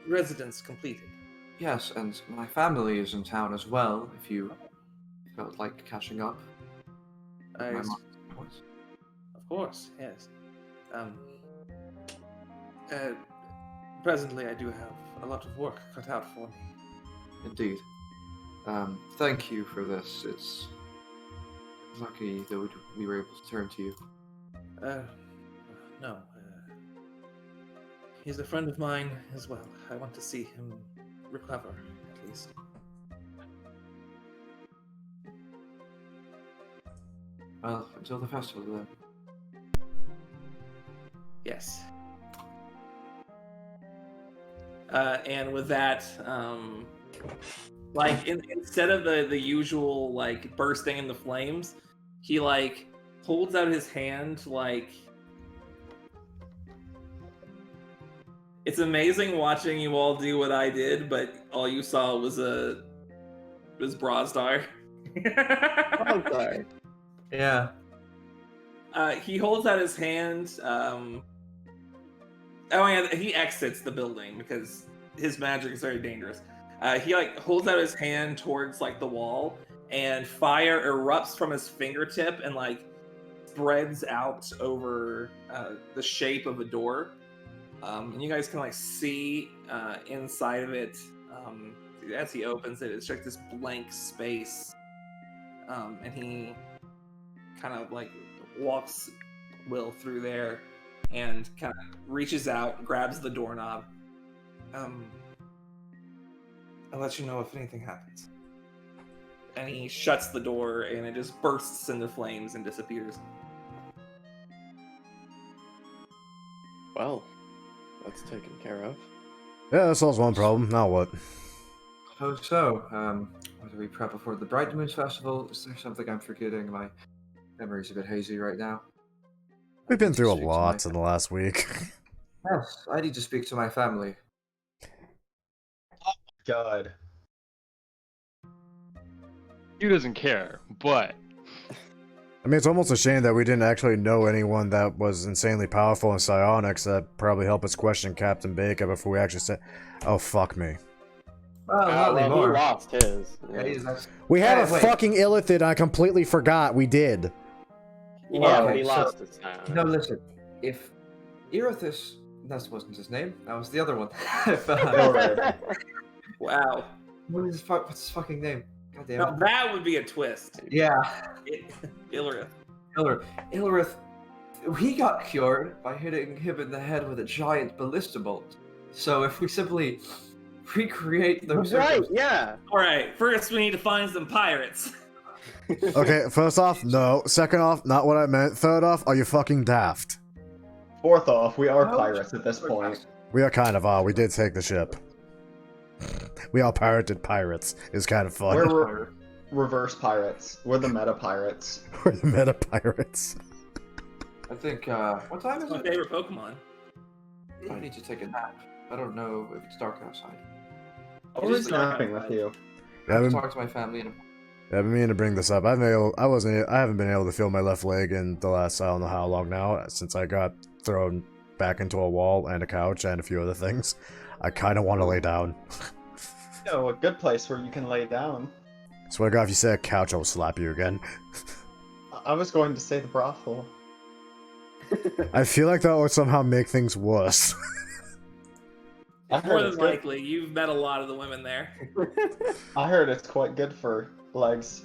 residence completed. Yes, and my family is in town as well, if you felt like catching up. My mom, of course, yes. Presently, I do have a lot of work cut out for me. Indeed. Thank you for this. It's lucky that we were able to turn to you. No. He's a friend of mine as well. I want to see him recover, at least. Well, until the festival then. Yes. And with that, instead of the usual bursting into flames, he holds out his hand It's amazing watching you all do what I did, but all you saw was Brazdar. Brazdar. Yeah. He holds out his hand. He exits the building because his magic is very dangerous. He holds out his hand towards the wall, and fire erupts from his fingertip and spreads out over the shape of a door. And you guys can see inside of it. As he opens it, it's this blank space, and he kind of walks Will through there and kind of reaches out, grabs the doorknob. I'll let you know if anything happens. And he shuts the door, and it just bursts into flames and disappears. Well, that's taken care of. Yeah, that solves one problem. Now what? What do we prep before the Bright Moons Festival? Is there something I'm forgetting? My memory's a bit hazy right now. We've I been need to through a speak to my lot in the last week. Yes, I need to speak to my family. God. He doesn't care, but I mean, it's almost a shame that we didn't actually know anyone that was insanely powerful in psionics that probably help us question Captain Baker before we actually said, "Oh fuck me." Well, not Well, anymore. he lost his. Yeah, Yeah. he's actually... We had a Wait. fucking illithid. I completely forgot. We did. Yeah, but Okay, he so- lost his time. No, listen. If Erithus... That wasn't his name. That was the other one. If, Wow. what's his fucking name? God damn Now it. that would be a twist. Yeah. Ilrith. Ilrith, he got cured by hitting him in the head with a giant ballista bolt. So if we simply recreate those Right, circumstances- yeah. All right. First, we need to find some pirates. Okay, first off, no. Second off, not what I meant. Third off, are you fucking daft? Fourth off, we are No, pirates at this point. We are kind of We did take the ship. We are pirated pirates. It's kind of fun. We're reverse pirates. We're the meta pirates. We're the meta pirates. I think, what time That's is my it? favorite Pokemon. I need to take a nap. I don't know if it's dark outside. I was napping with you. I have to talk to my family in a... I've been meaning to bring this up. I haven't been able to feel my left leg in the last I don't know how long now since I got thrown back into a wall and a couch and a few other things. I kind of want to lay down. No, a good place where you can lay down. Swear to God, if you say a couch, I'll slap you again. I was going to say the brothel. I feel like that would somehow make things worse. I More heard than it's good. likely, you've met a lot of the women there. I heard it's quite good for legs.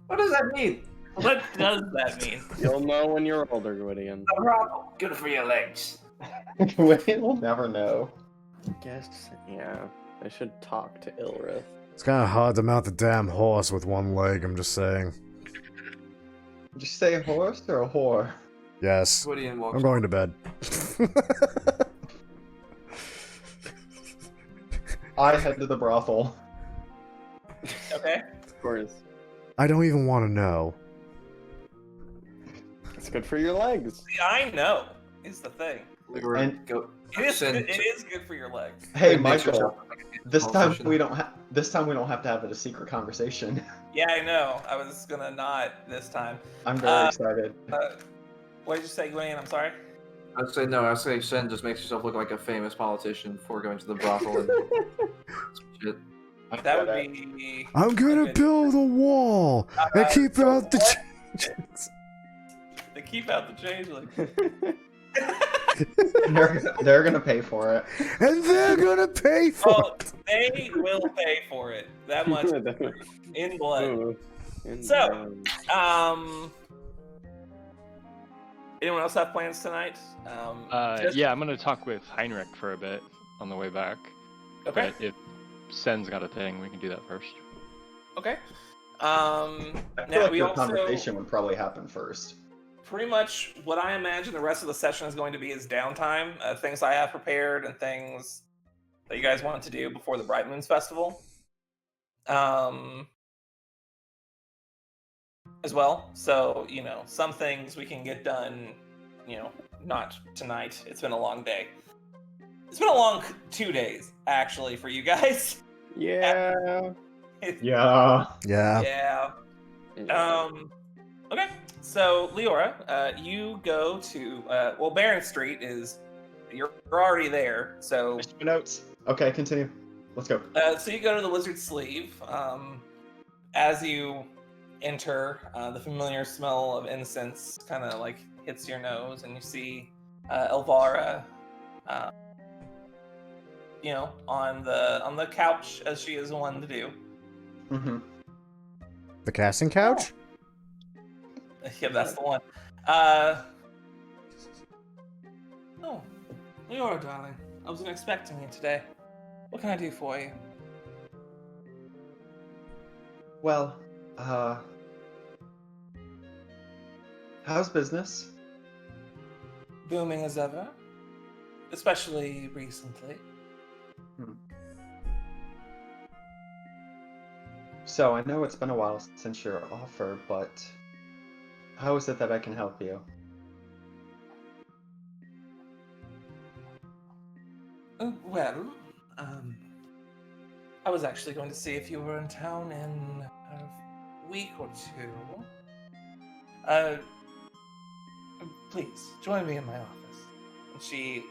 What does that mean? What does that mean? You'll know when you're older, Gwydion. A bravo. Good for your legs. We'll never know. Guess, yeah. I should talk to Ilrith. It's kind of hard to mount the damn horse with one leg, I'm just saying. Did you say a horse or a whore? Yes. Gwydion walks I'm going to bed. I head to the brothel. Okay. Of course. I don't even want to know. It's good for your legs. See, I know is the thing. And- go. It is Send- good for your legs. Hey, Make Michael. yourself- This time Politician. we don't have. This time we don't have to have it a secret conversation. Yeah, I know. I was gonna not this time. I'm very excited. What did you say, Gwen? I'm sorry. I'd say no. I'd say Sen just makes yourself look like a famous politician before going to the brothel and shit. That would be. I'm gonna build a wall and keep out the changes. They keep out the changeling. They're gonna pay for it. And they're gonna pay for Oh, it. they will pay for it. That much in blood. Ooh. So, anyone else have plans tonight? Just- yeah, I'm gonna talk with Heinrich for a bit on the way back. Okay. But if Sen's got a thing, we can do that first. Okay. I feel Now like we your also conversation would probably happen first. pretty much what I imagine the rest of the session is going to be is downtime, things I have prepared and things that you guys want to do before the Bright Moons Festival. As well. So, some things we can get done, not tonight. It's been a long day. It's been a long 2 days, actually, for you guys. Yeah. Yeah. Yeah. Yeah. Okay. So, Leora, you go to Baron Street you're already there. So, Notes. Okay, continue. Let's go. so you go to the Lizard Sleeve. As you enter, the familiar smell of incense kind of like hits your nose, and you see Elvira, on the couch as she is one to do. Mm-hmm. The casting couch? Yeah, that's the one. Oh, Leora, darling. I wasn't expecting you today. What can I do for you? Well, how's business? Booming as ever. Especially recently. So I know it's been a while since your offer, but how is it that I can help you? Well, I was actually going to see if you were in town in a week or two. Please, join me in my office. And she,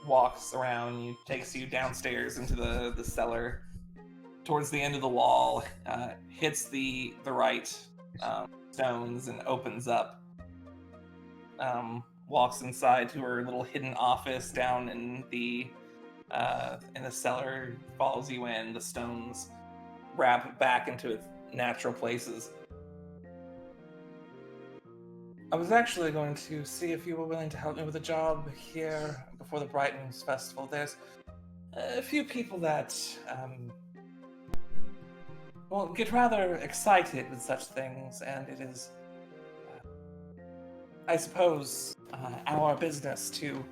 walks around, takes you downstairs into the cellar, towards the end of the wall, hits the right stones and opens up. Walks inside to her little hidden office down in the cellar, follows you in. The stones wrap back into its natural places. I was actually going to see if you were willing to help me with a job here before the Brightons Festival. There's a few people that get rather excited with such things, and it is, I suppose, our business to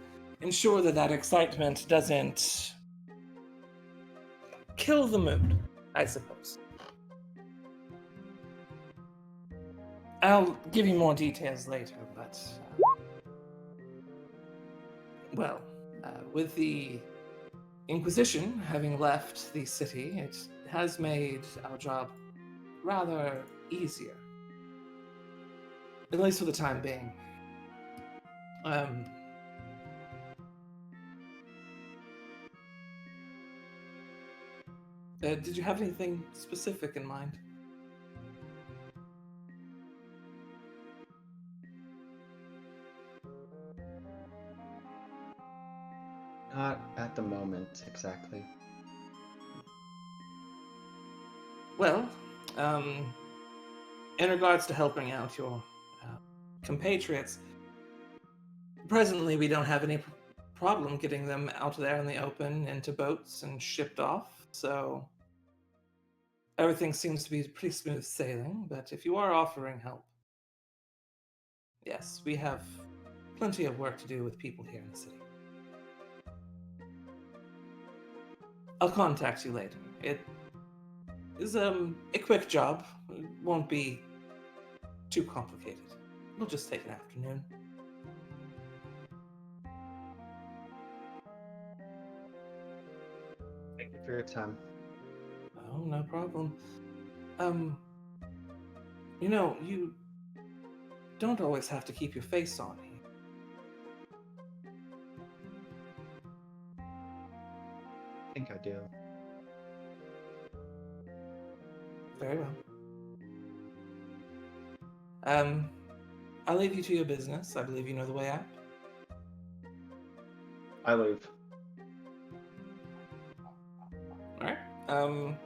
ensure that excitement doesn't kill the mood, I suppose. I'll give you more details later, but, with the Inquisition having left the city, it has made our job rather easier. At least for the time being. Did you have anything specific in mind? Not at the moment, exactly. Well, in regards to helping out your compatriots, presently we don't have any problem getting them out there in the open into boats and shipped off, so everything seems to be pretty smooth sailing. But if you are offering help, yes, we have plenty of work to do with people here in the city. I'll contact you later. It is a quick job. It won't be too complicated. It'll just take an afternoon. Thank you for your time. Oh, no problem. You don't always have to keep your face on here. I think I do. Very well. I'll leave you to your business. I believe you know the way out. I leave. Alright.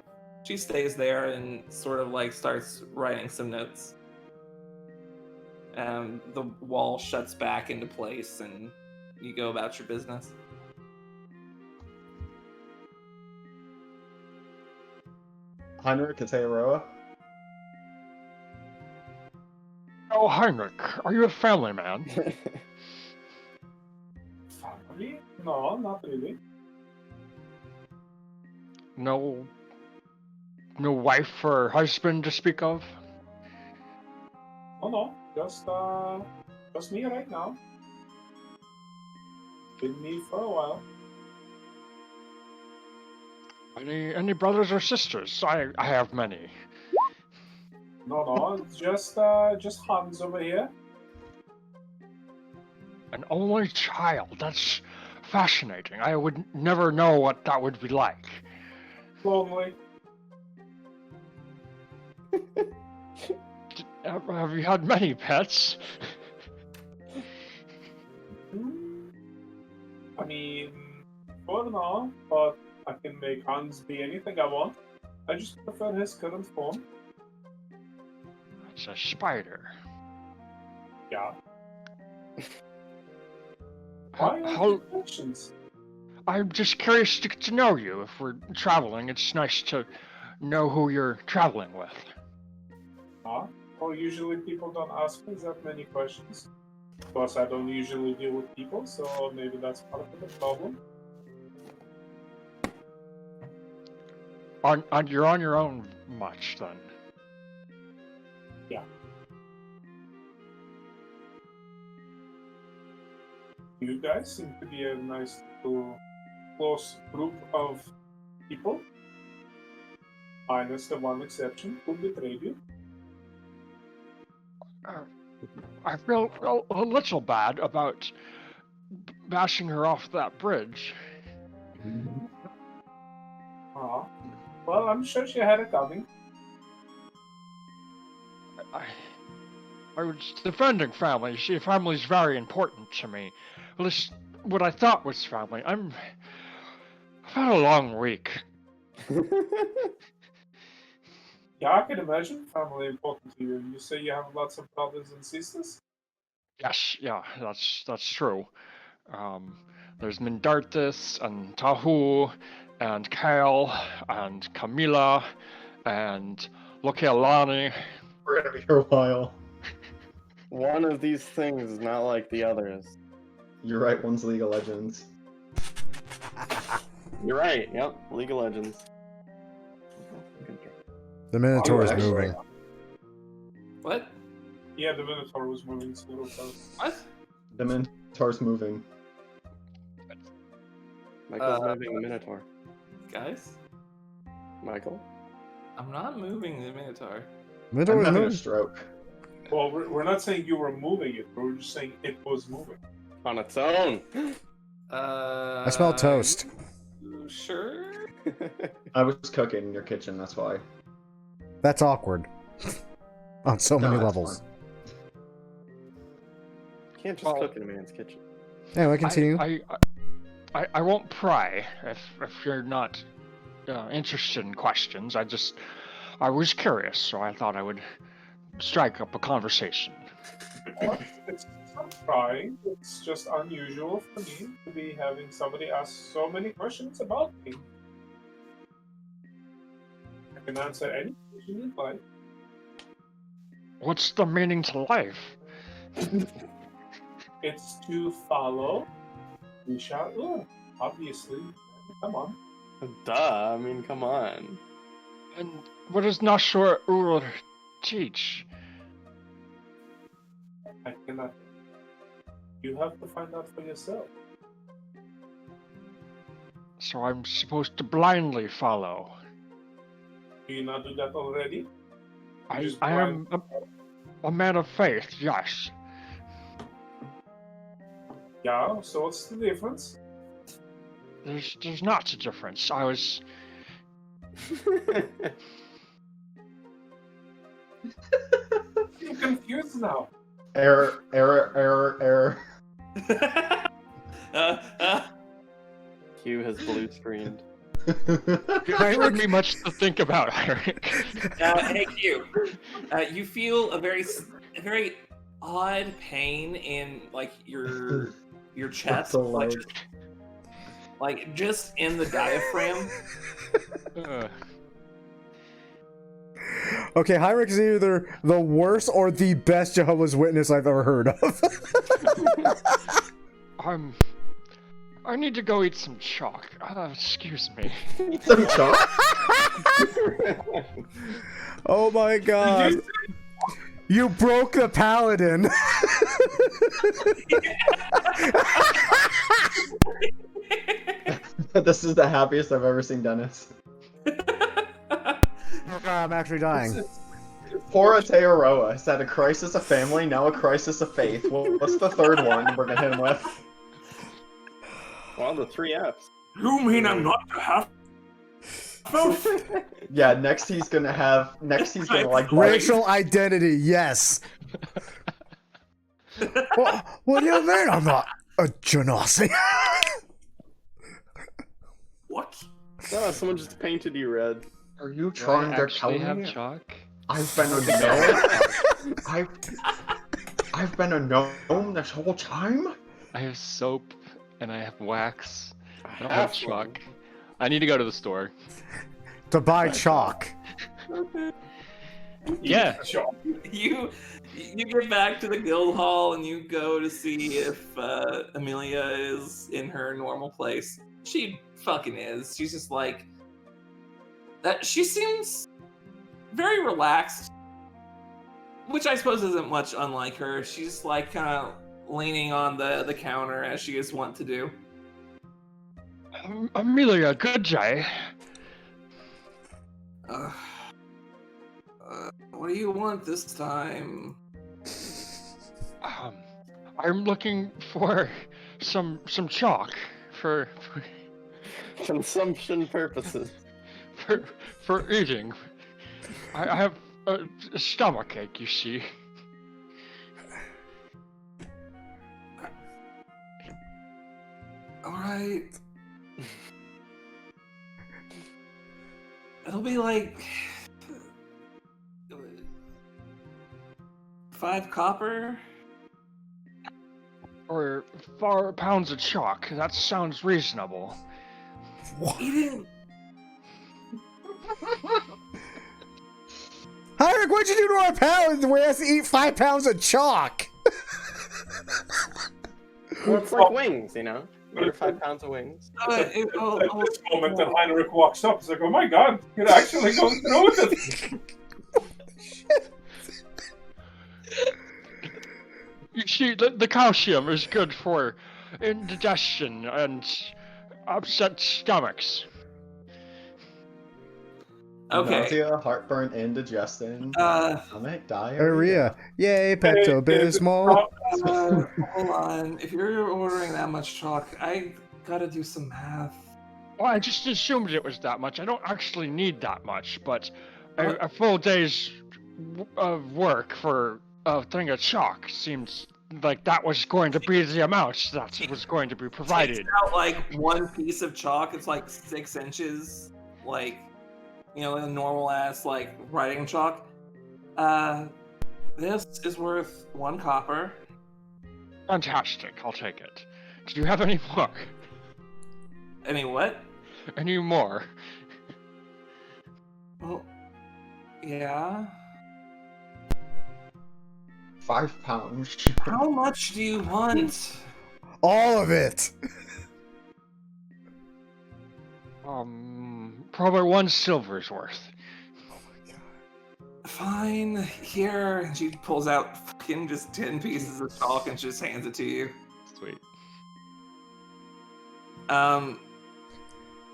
She stays there and sort of starts writing some notes. The wall shuts back into place and you go about your business. Heinrich, it's Aoroa. Oh, Heinrich, are you a family man? Family? No, not really. No wife or husband to speak of? Oh no, just me right now. Been me for a while. Any brothers or sisters? I have many. No, it's just Hans over here. An only child. That's fascinating. I would never know what that would be like. Lonely. Have you had many pets? I mean, for now, but I can make Hans be anything I want. I just prefer his current form. It's a spider. Yeah. How, Why how, questions? I'm just curious to get to know you. If we're traveling, it's nice to know who you're traveling with. Well, usually people don't ask me that many questions. Of course, I don't usually deal with people, so maybe that's part of the problem. You're on your own much then. You guys seem to be a nice little close group of people. Minus the one exception who betrayed you. I feel a little bad about bashing her off that bridge. Well, I'm sure she had it coming. I was defending family. Family's very important to me. At least what I thought was family. I've had a long week. Yeah, I can imagine family important to you. You say you have lots of brothers and sisters? Yes, yeah, that's true. There's Mindartis and Tahu and Kale and Camila and Lokelani. We're gonna be here a while. One of these things is not like the others. You're right, one's League of Legends. You're right, yep, League of Legends. The Minotaur is actually- moving. What? Yeah, the Minotaur was moving so close. What? The Minotaur's moving. Michael's moving the Minotaur. Guys? Michael? I'm not moving the Minotaur. Minotaur I'm is having a moving. stroke. Well, we're not saying you were moving it, we're just saying it was moving. On its own! I smell toast. Sure? I was cooking in your kitchen, that's why. That's awkward. On so many No, that's levels. fine. You can't just Well- cook in a man's kitchen. Anyway, continue. I won't pry if you're not interested in questions. I was curious, so I thought I would strike up a conversation. Well, it's not trying, it's just unusual for me to be having somebody ask so many questions about me. I can answer any question you'd like. What's the meaning to life? It's to follow Isha obviously. Come on. Duh, I mean, come on. And what does Nashor Ur teach? I cannot. You have to find out for yourself. So I'm supposed to blindly follow. Do you not do that already? I just am a man of faith, yes. Yeah, so what's the difference? There's not a difference. I was I'm confused now. Error. Q has blue screened. giving me much to think about, Eric. Hey Q, you feel a very odd pain in like your chest, so like, loud. just in the diaphragm. Okay, Heinrich is either the worst or the best Jehovah's Witness I've ever heard of. I need to go eat some chalk. Excuse me. Some chalk? Oh my god. You broke the paladin. This is the happiest I've ever seen Dennis. Oh god, I'm actually dying. Poor Aotearoa had a crisis of family, now a crisis of faith. Well, what's the third one we're gonna hit him with? Well, the 3 Fs. You mean I'm not to have? Yeah, next he's gonna like Racial identity, yes. What do you mean I'm not a genasi? What? No, someone just painted you red. Are you trying to tell actually have me chalk? I've been a gnome? I've been a gnome this whole time? I have soap and I have wax. I don't Half have chalk. I need to go to the store. To buy chalk. Yeah. You get back to the guild hall and you go to see if Amelia is in her normal place. She fucking is. She's just like She seems very relaxed, which I suppose isn't much unlike her. She's like kind of leaning on the counter as she is wont to do. Amelia, good day. What do you want this time? I'm looking for some chalk for Consumption purposes. for eating. I have a stomach ache, you see. All right. It'll be like 5 copper. Or 4 pounds of chalk. That sounds reasonable. What? Eating. Heinrich, what'd you do to our pal where he has to eat 5 pounds of chalk? Well, it's like wings, you know? Order 5 pounds of wings. At this moment that Heinrich walks up, it's like, oh my god, you're actually going through with it. You see, the calcium is good for indigestion and upset stomachs. Okay. Nausea, heartburn, indigestion, stomach, Diarrhea. Yay, Pepto-Bismol. Hold on. If you're ordering that much chalk, I gotta do some math. Well, I just assumed it was that much. I don't actually need that much, but a full day's of work for a thing of chalk seems like that was going to be the amount that was going to be provided. Takes out like one piece of chalk. It's like 6 inches, like, you know, a normal ass like writing chalk. This is worth 1 copper. Fantastic, I'll take it. Do you have any more? Any what? Any more? Well, yeah. 5 pounds. How much do you want? All of it. Probably 1 silver's worth. Fine, here. And she pulls out fucking just 10 pieces of chalk and just hands it to you. Sweet.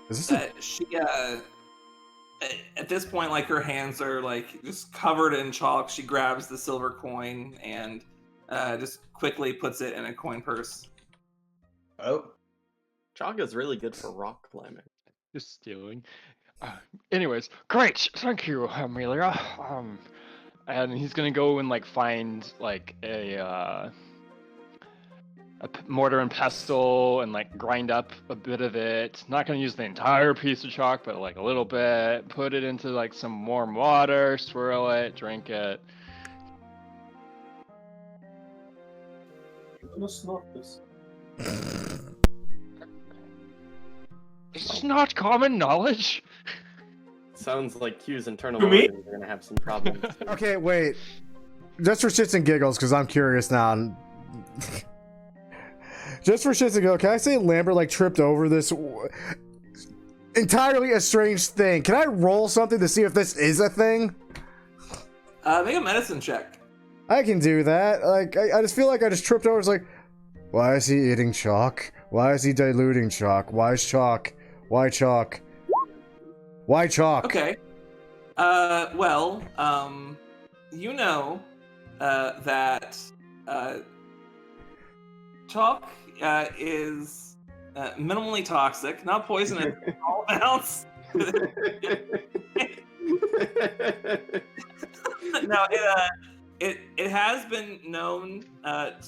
Is this She at this point, like, her hands are like just covered in chalk. She grabs the silver coin and just quickly puts it in a coin purse. Oh. Chalk is really good for rock climbing. Just stealing. Anyways, great. Thank you, Amelia. And he's gonna go and like find like a mortar and pestle and like grind up a bit of it. Not gonna use the entire piece of chalk, but like a little bit. Put it into like some warm water, swirl it, drink it. I'm gonna snort this. This is not common knowledge. Sounds like Q's internal To me? organs are gonna have some problems. soon. Okay, wait. Just for shits and giggles, because I'm curious now. Just for shits and giggles, can I say Lambert like tripped over this entirely a strange thing? Can I roll something to see if this is a thing? Make a medicine check. I can do that. Like, I just feel like I just tripped over. It's like, why is he eating chalk? Why is he diluting chalk? Why is chalk? Why chalk? Why chalk? Okay. Well, you know that chalk is minimally toxic, not poisonous in all amounts. No, it has been known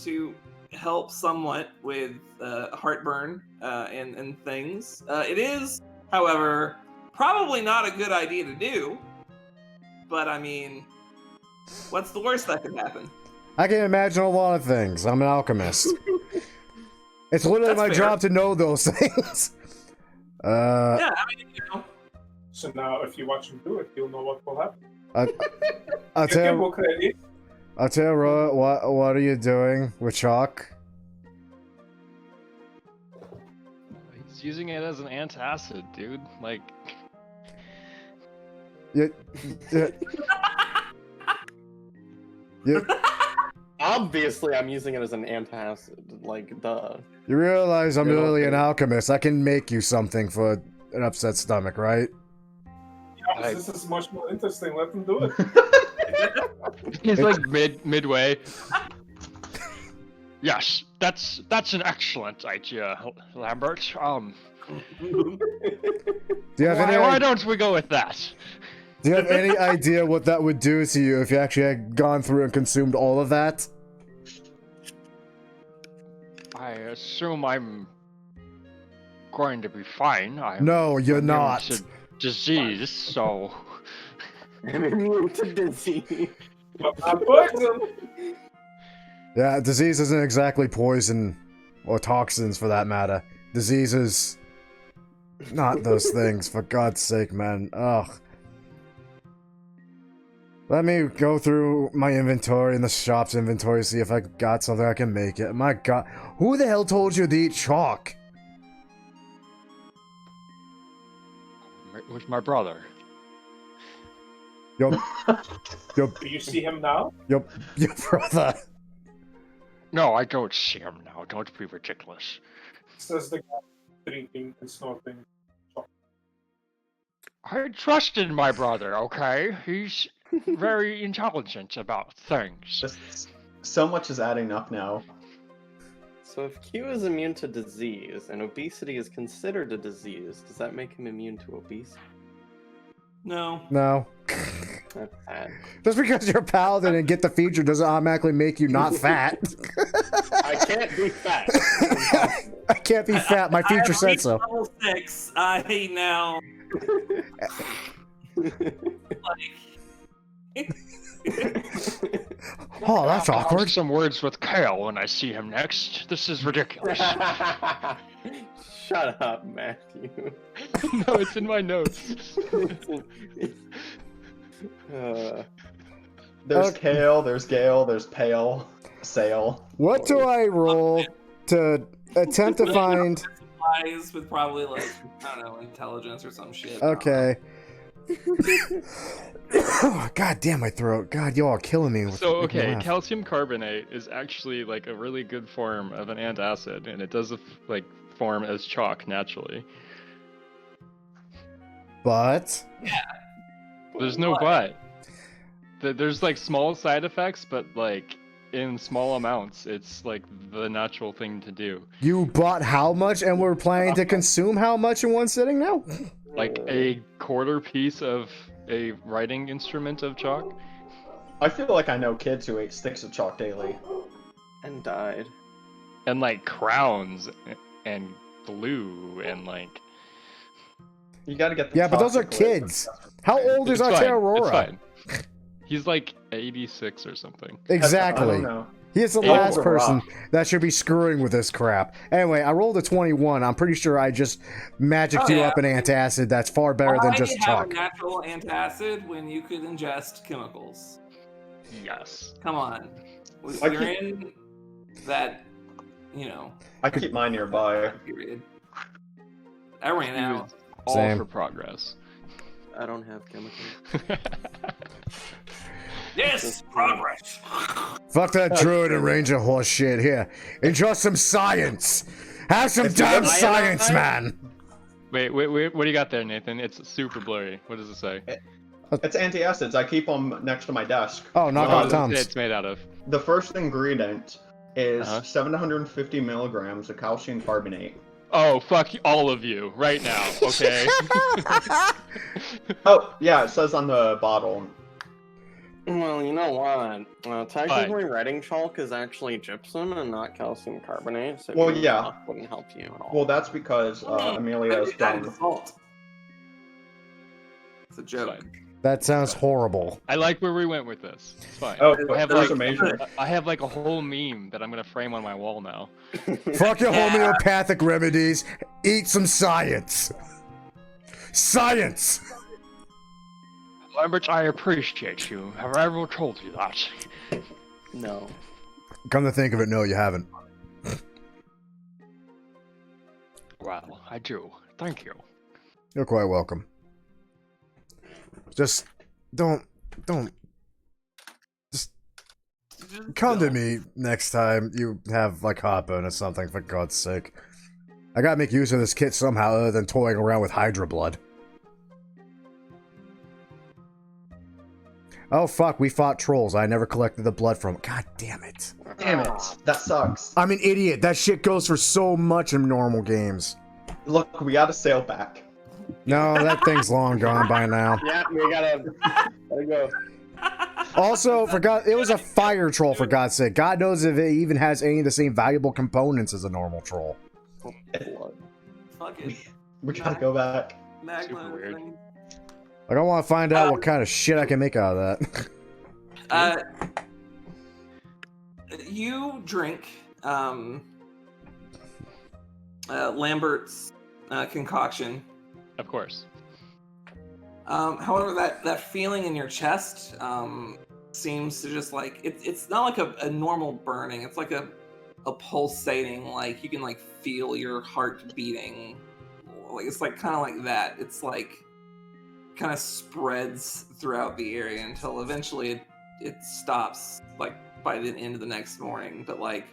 to help somewhat with heartburn and things. It is, however, probably not a good idea to do. But I mean, what's the worst that could happen? I can imagine a lot of things. I'm an alchemist. It's literally That's my fair. job to know those things. Yeah, I mean, you know. So now, if you watch him do it, you'll know what will happen. I'll Give him tell credit. you, what are you doing with chalk? He's using it as an antacid, dude. Like, You Obviously, I'm using it as an antacid. Like, duh. realize I'm You're not really an gonna- alchemist. I can make you something for an upset stomach, right? Yeah, this is much more interesting. Let them do it. He's like midway. Yes, that's an excellent idea, Lambert. Do you have Why don't we go with that? Do you have any idea what that would do to you if you actually had gone through and consumed all of that? I assume I'm going to be fine. I'm No, you're immune not. to disease, so I'm immune to disease. But not poison. Yeah, disease isn't exactly poison or toxins for that matter. Disease is not those things, for God's sake, man. Ugh. Let me go through my inventory and the shop's inventory, see if I got something I can make it. My God, who the hell told you to eat chalk? it was my brother. Your Do you see him now? your brother. No, I don't see him now. Don't be ridiculous. Says the guy drinking and snorting. I trusted my brother, okay? He's very intelligent about things. Just so much is adding up now. So if Q is immune to disease, and obesity is considered a disease, does that make him immune to obesity? No. No. That's bad. Just because you're a paladin and get the feature doesn't automatically make you not fat. I can't be fat. I can't be fat. My feature said so. Level 6. I now Oh, that's I'll have awkward. some words with Kale when I see him next. This is ridiculous. Shut up, Matthew. No, it's in my notes. There's Okay. Kale, there's Gale, there's Pale, Sail. What do I roll to attempt to find? eyes with probably like I don't know intelligence or some shit. Okay. God damn my throat. God, y'all are killing me. With So, making me okay, laugh. calcium carbonate is actually like a really good form of an antacid, and it does like form as chalk naturally. But There's no but. There's like small side effects, but like in small amounts, it's like the natural thing to do. you bought how much and we're planning to consume how much in one sitting now? Like a quarter piece of a writing instrument of chalk. I feel like I know kids who ate sticks of chalk daily. And died. And like crowns and glue and like. You gotta get the Yeah, but those are toxic liquid. kids. How old is It's our fine, Aurora? It's fine. He's like 86 or something. I Exactly. don't know. He is the Yeah, last over person rock. that should be screwing with this crap. Anyway, I rolled a 21. I'm pretty sure I just magicked you yeah. up an antacid that's far better than Why just have chalk. a natural antacid when you could ingest chemicals? Yes. Come on, I you're keep- in that, you know, I keep mine nearby. period. I ran He out. was all Same. for progress. I don't have chemicals. Yes, progress. Fuck that druid and ranger horse shit here. Enjoy some science. Have some damn I- science, man. Wait, what do you got there, Nathan? It's super blurry. What does it say? It's antacids. I keep them next to my desk. Oh, knock What off does it say Tums. it's made out of? The first ingredient is Uh-huh. 750 milligrams of calcium carbonate. Oh, fuck all of you right now, okay? Oh, yeah, it says on the bottle. Well, you know what? Technically, writing chalk is actually gypsum and not calcium carbonate, so Well, being yeah. chalk wouldn't help you at all. Well, that's because Amelia's That is done. salt. It's a joke. Fine. That sounds horrible. I like where we went with this. It's fine. Oh, I but have there's like a major. I have like a whole meme that I'm gonna frame on my wall now. Fuck your Yeah. homeopathic remedies. Eat some science. Science. Lambert, I appreciate you. Have I ever told you that? No. Come to think of it, no, you haven't. Well, I do. Thank you. You're quite welcome. Just don't just come to me next time you have like heartburn or something, for God's sake. I gotta make use of this kit somehow other than toying around with Hydra blood. Oh fuck, we fought trolls. I never collected the blood from. God damn it. Damn it. That sucks. I'm an idiot. That shit goes for so much in normal games. Look, we gotta sail back. No, that thing's long gone by now. Yeah, we gotta go. Also, it was a fire troll, for God's sake. God knows if it even has any of the same valuable components as a normal troll. Fuck it. We gotta go back. Magma Super weird. thing. Like, I want to find out what kind of shit I can make out of that. You drink Lambert's concoction. Of course. However, that feeling in your chest seems to just like it's not like a normal burning. It's like a pulsating, like you can like feel your heart beating. Like it's like kind of like that. It's like kind of spreads throughout the area until eventually it stops, like by the end of the next morning. But like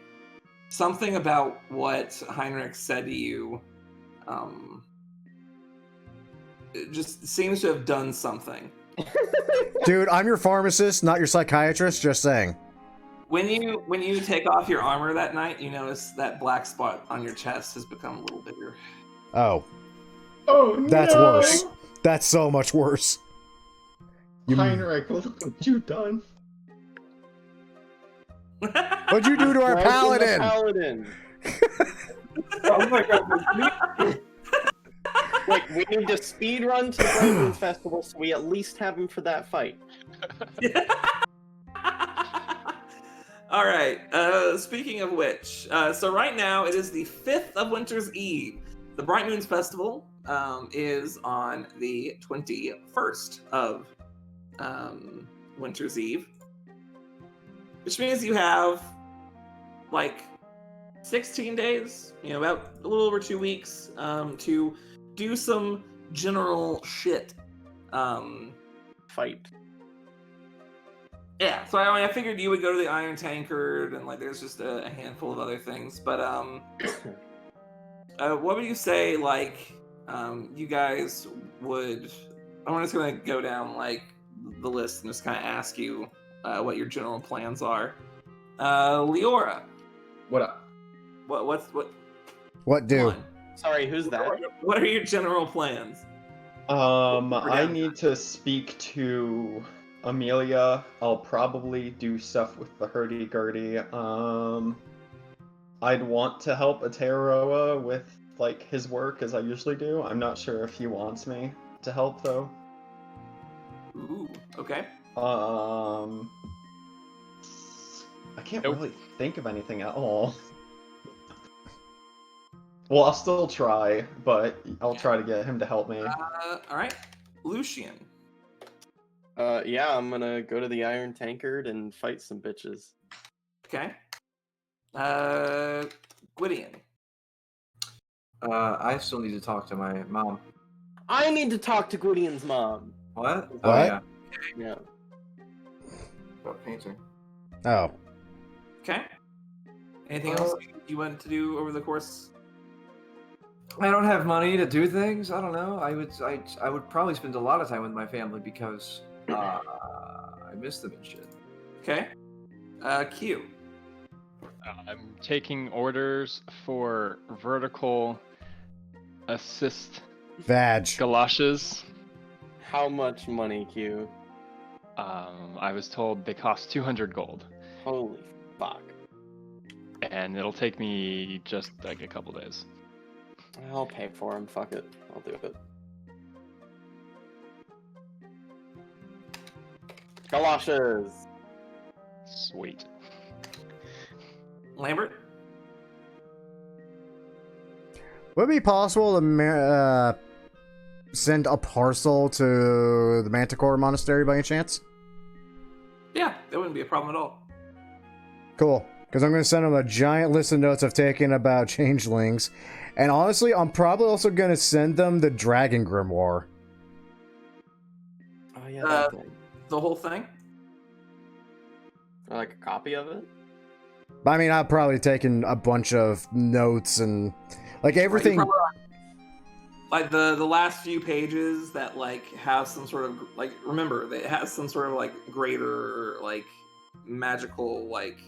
something about what Heinrich said to you it just seems to have done something. Dude, I'm your pharmacist, not your psychiatrist, just saying. When you take off your armor that night, you notice that black spot on your chest has become a little bigger. Oh. Oh, That's worse. That's so much worse. Heinrich, look what you've done. What'd you do to our paladin? Paladin. Oh my god. Wait, we need to speed run to the Bright Moon Festival so we at least have him for that fight. All right. Speaking of which, so right now it is the 5th of Winter's Eve. The Bright Moons Festival is on the 21st of Winter's Eve, which means you have like 16 days, about a little over 2 weeks to do some general shit. Fight. Yeah, so I figured you would go to the Iron Tankard, and like there's just a handful of other things. But what would you say, like, you guys would... I'm just gonna go down like the list and just kind of ask you what your general plans are. Leora, What up? What do? one. Sorry, who's that? What are your general plans? I need to speak to Amelia. I'll probably do stuff with the hurdy-gurdy. I'd want to help Ateroa with, like, his work, as I usually do. I'm not sure if he wants me to help, though. Ooh, okay. I can't really think of anything at all. Well, I'll still try, but I'll try to get him to help me. All right, Lucian. Yeah, I'm gonna go to the Iron Tankard and fight some bitches. Okay. Gwydion. I still need to talk to my mom. I need to talk to Gwydion's mom. What? What? Oh, yeah. Yeah. About painting. Oh. Okay. Anything else you wanted to do over the course? I don't have money to do things. I don't know. I would probably spend a lot of time with my family because I miss them and shit. Okay. Q. I'm taking orders for vertical assist Vag. galoshes. How much money, Q? I was told they cost 200 gold, Holy fuck. and it'll take me just like a couple days. I'll pay for him. Fuck it. I'll do it. Galoshes. Sweet. Lambert. Would it be possible to send a parcel to the Manticore Monastery by any chance? Yeah, that wouldn't be a problem at all. Cool. Because I'm going to send them a giant list of notes I've taken about changelings. And honestly, I'm probably also going to send them the Dragon Grimoire. yeah, that thing. The whole thing. Or like a copy of it? I mean, I've probably taken a bunch of notes and like Right, everything. you probably- like the last few pages that like have some sort of like, remember that it has some sort of like greater like magical like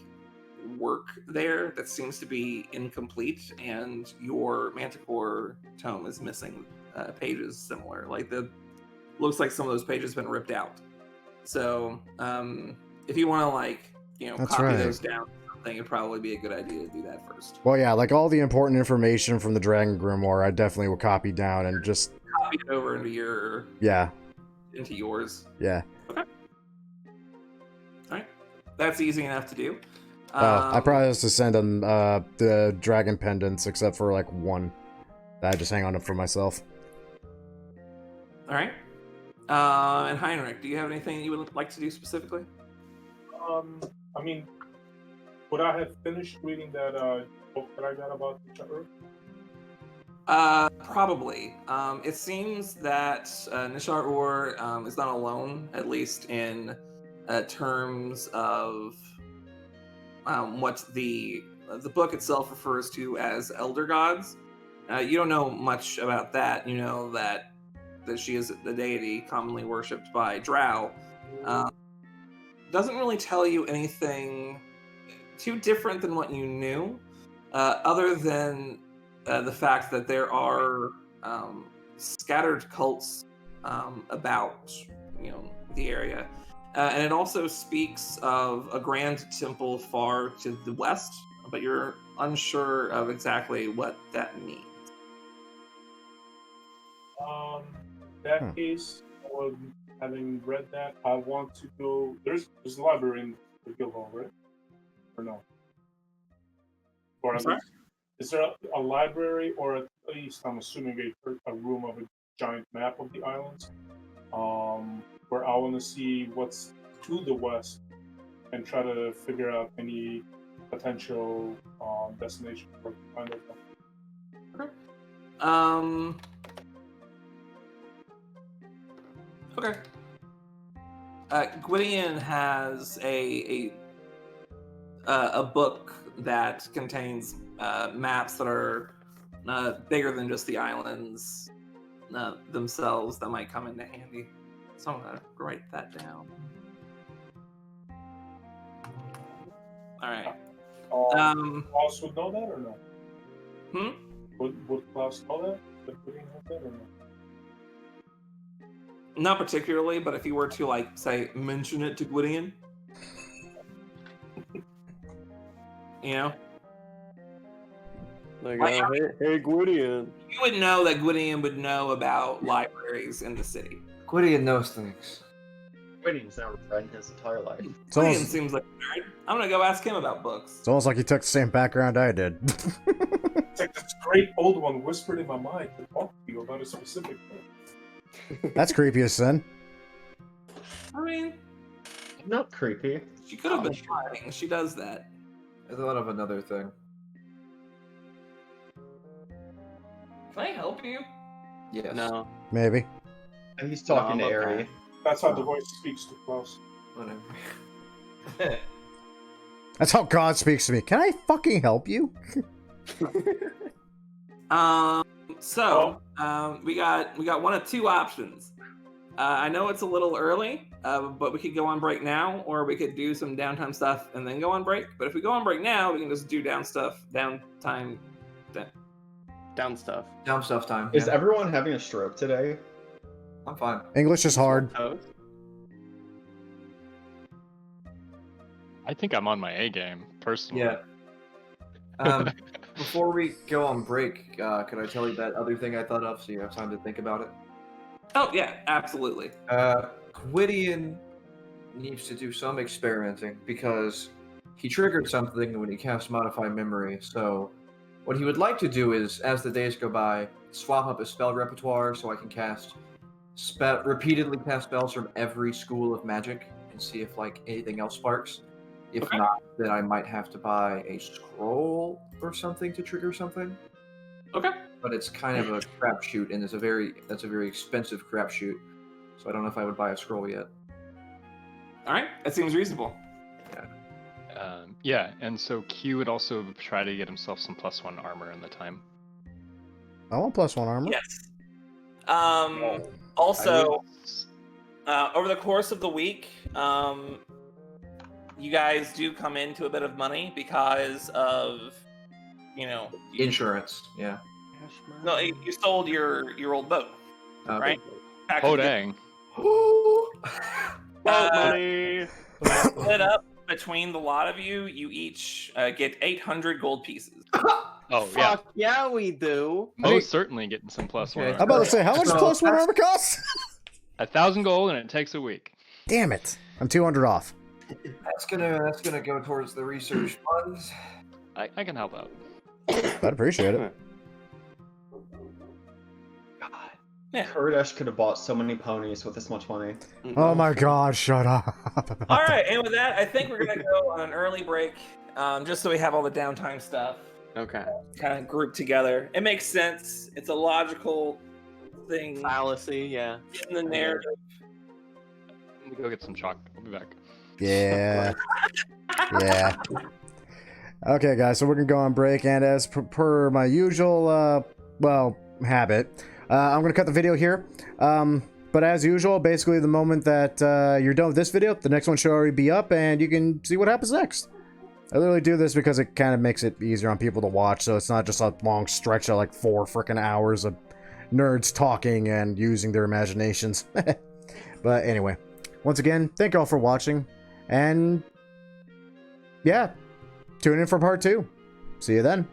work there that seems to be incomplete, and your Manticore tome is missing pages similar. Like the looks like some of those pages have been ripped out. So if you want to like That's copy right. those down, it'd probably be a good idea to do that first. Well, yeah, like all the important information from the Dragon Grimoire, I definitely will copy down and just Copy it over into yours. yeah. Okay. All right. That's easy enough to do. I probably have to send them the dragon pendants, except for like one that I just hang on to for myself. All right. And Heinrich, do you have anything you would like to do specifically? I mean, would I have finished reading that book that I got about the Chapter? Probably. It seems that Nishar is not alone, at least in terms of what the book itself refers to as elder gods. You don't know much about that. You know that she is the deity commonly worshipped by Drow. Doesn't really tell you anything too different than what you knew, other than the fact that there are scattered cults about the area, and it also speaks of a grand temple far to the west, but you're unsure of exactly what that means. In that case, having read that, I want to go. There's a library in the guild hall, right? Or no? Or at least, is there a library, or at least I'm assuming a room of a giant map of the islands, where I want to see what's to the west and try to figure out any potential destination for kind of them. Okay. Gwydion has a book that contains maps that are bigger than just the islands themselves that might come into handy. So I'm gonna write that down. All right. Klaus would know that or no? Would Klaus know that? That Gwydion had that or no? Not particularly, but if you were to like say mention it to Gwydion, Like, Like, hey, Gwydion. you would know that Gwydion would know about libraries in the city. Gwydion knows things. Gwydion's never read in his entire life. It's Gwydion almost, seems like a nerd. I'm gonna go ask him about books. it's almost like he took the same background I did. It's like this great old one whispered in my mind to talk to you about a specific thing. That's creepy as sin. I mean, Not creepy. she could have been hiding. She does that. I thought of another thing. Can I help you? Yes. No. Maybe. And he's talking No, to I'm okay. Ari. That's how the voice speaks to Klaus. Whatever. That's how God speaks to me. Can I fucking help you? We got one of two options. I know it's a little early, but we could go on break now, or we could do some downtime stuff and then go on break. But if we go on break now, we can just do down stuff time. Down stuff. Dumb stuff time. Is yeah. everyone having a stroke today? I'm fine. English is hard. Toast? I think I'm on my A game, personally. Yeah. Before we go on break, could I tell you that other thing I thought of so you have time to think about it? Oh yeah, absolutely. Gwydion needs to do some experimenting because he triggered something when he cast Modify Memory. So what he would like to do is, as the days go by, swap up his spell repertoire so I can repeatedly cast spells from every school of magic and see if like anything else sparks. If Okay. not, then I might have to buy a scroll or something to trigger something. Okay. But it's kind of a crapshoot, and that's a very expensive crapshoot. So I don't know if I would buy a scroll yet. All right, that seems reasonable. Yeah, and so Q would also try to get himself some +1 armor in the time. I want +1 armor. Yes. Also, over the course of the week, you guys do come into a bit of money because of, Insurance, yeah. No, you sold your old boat, right? Oh, dang. Money. Split up between the lot of you. You each get 800 gold pieces. Oh, yeah. Fuck yeah, we do. Most certainly getting some +1 Okay. armor. I'm about to say, how much does +1 armor cost? 1,000 gold, and it takes a week. Damn it! I'm 200 off. That's gonna go towards the research funds. I can help out. I'd appreciate it. Yeah. Kurdish could have bought so many ponies with this much money. Oh my god, shut up. All right, and with that, I think we're gonna go on an early break, just so we have all the downtime stuff Okay. kind of grouped together. It makes sense. It's a logical thing Fallacy, yeah. in the narrative. Let me go get some chalk. I'll be back. Yeah. Yeah. Okay, guys, so we're gonna go on break, and as per my usual, habit, I'm gonna cut the video here. But as usual, basically the moment that you're done with this video, the next one should already be up, and you can see what happens next. I literally do this because it kind of makes it easier on people to watch, so it's not just a long stretch of like 4 freaking hours of nerds talking and using their imaginations. But anyway, once again, thank you all for watching, and yeah, tune in for part 2. See you then.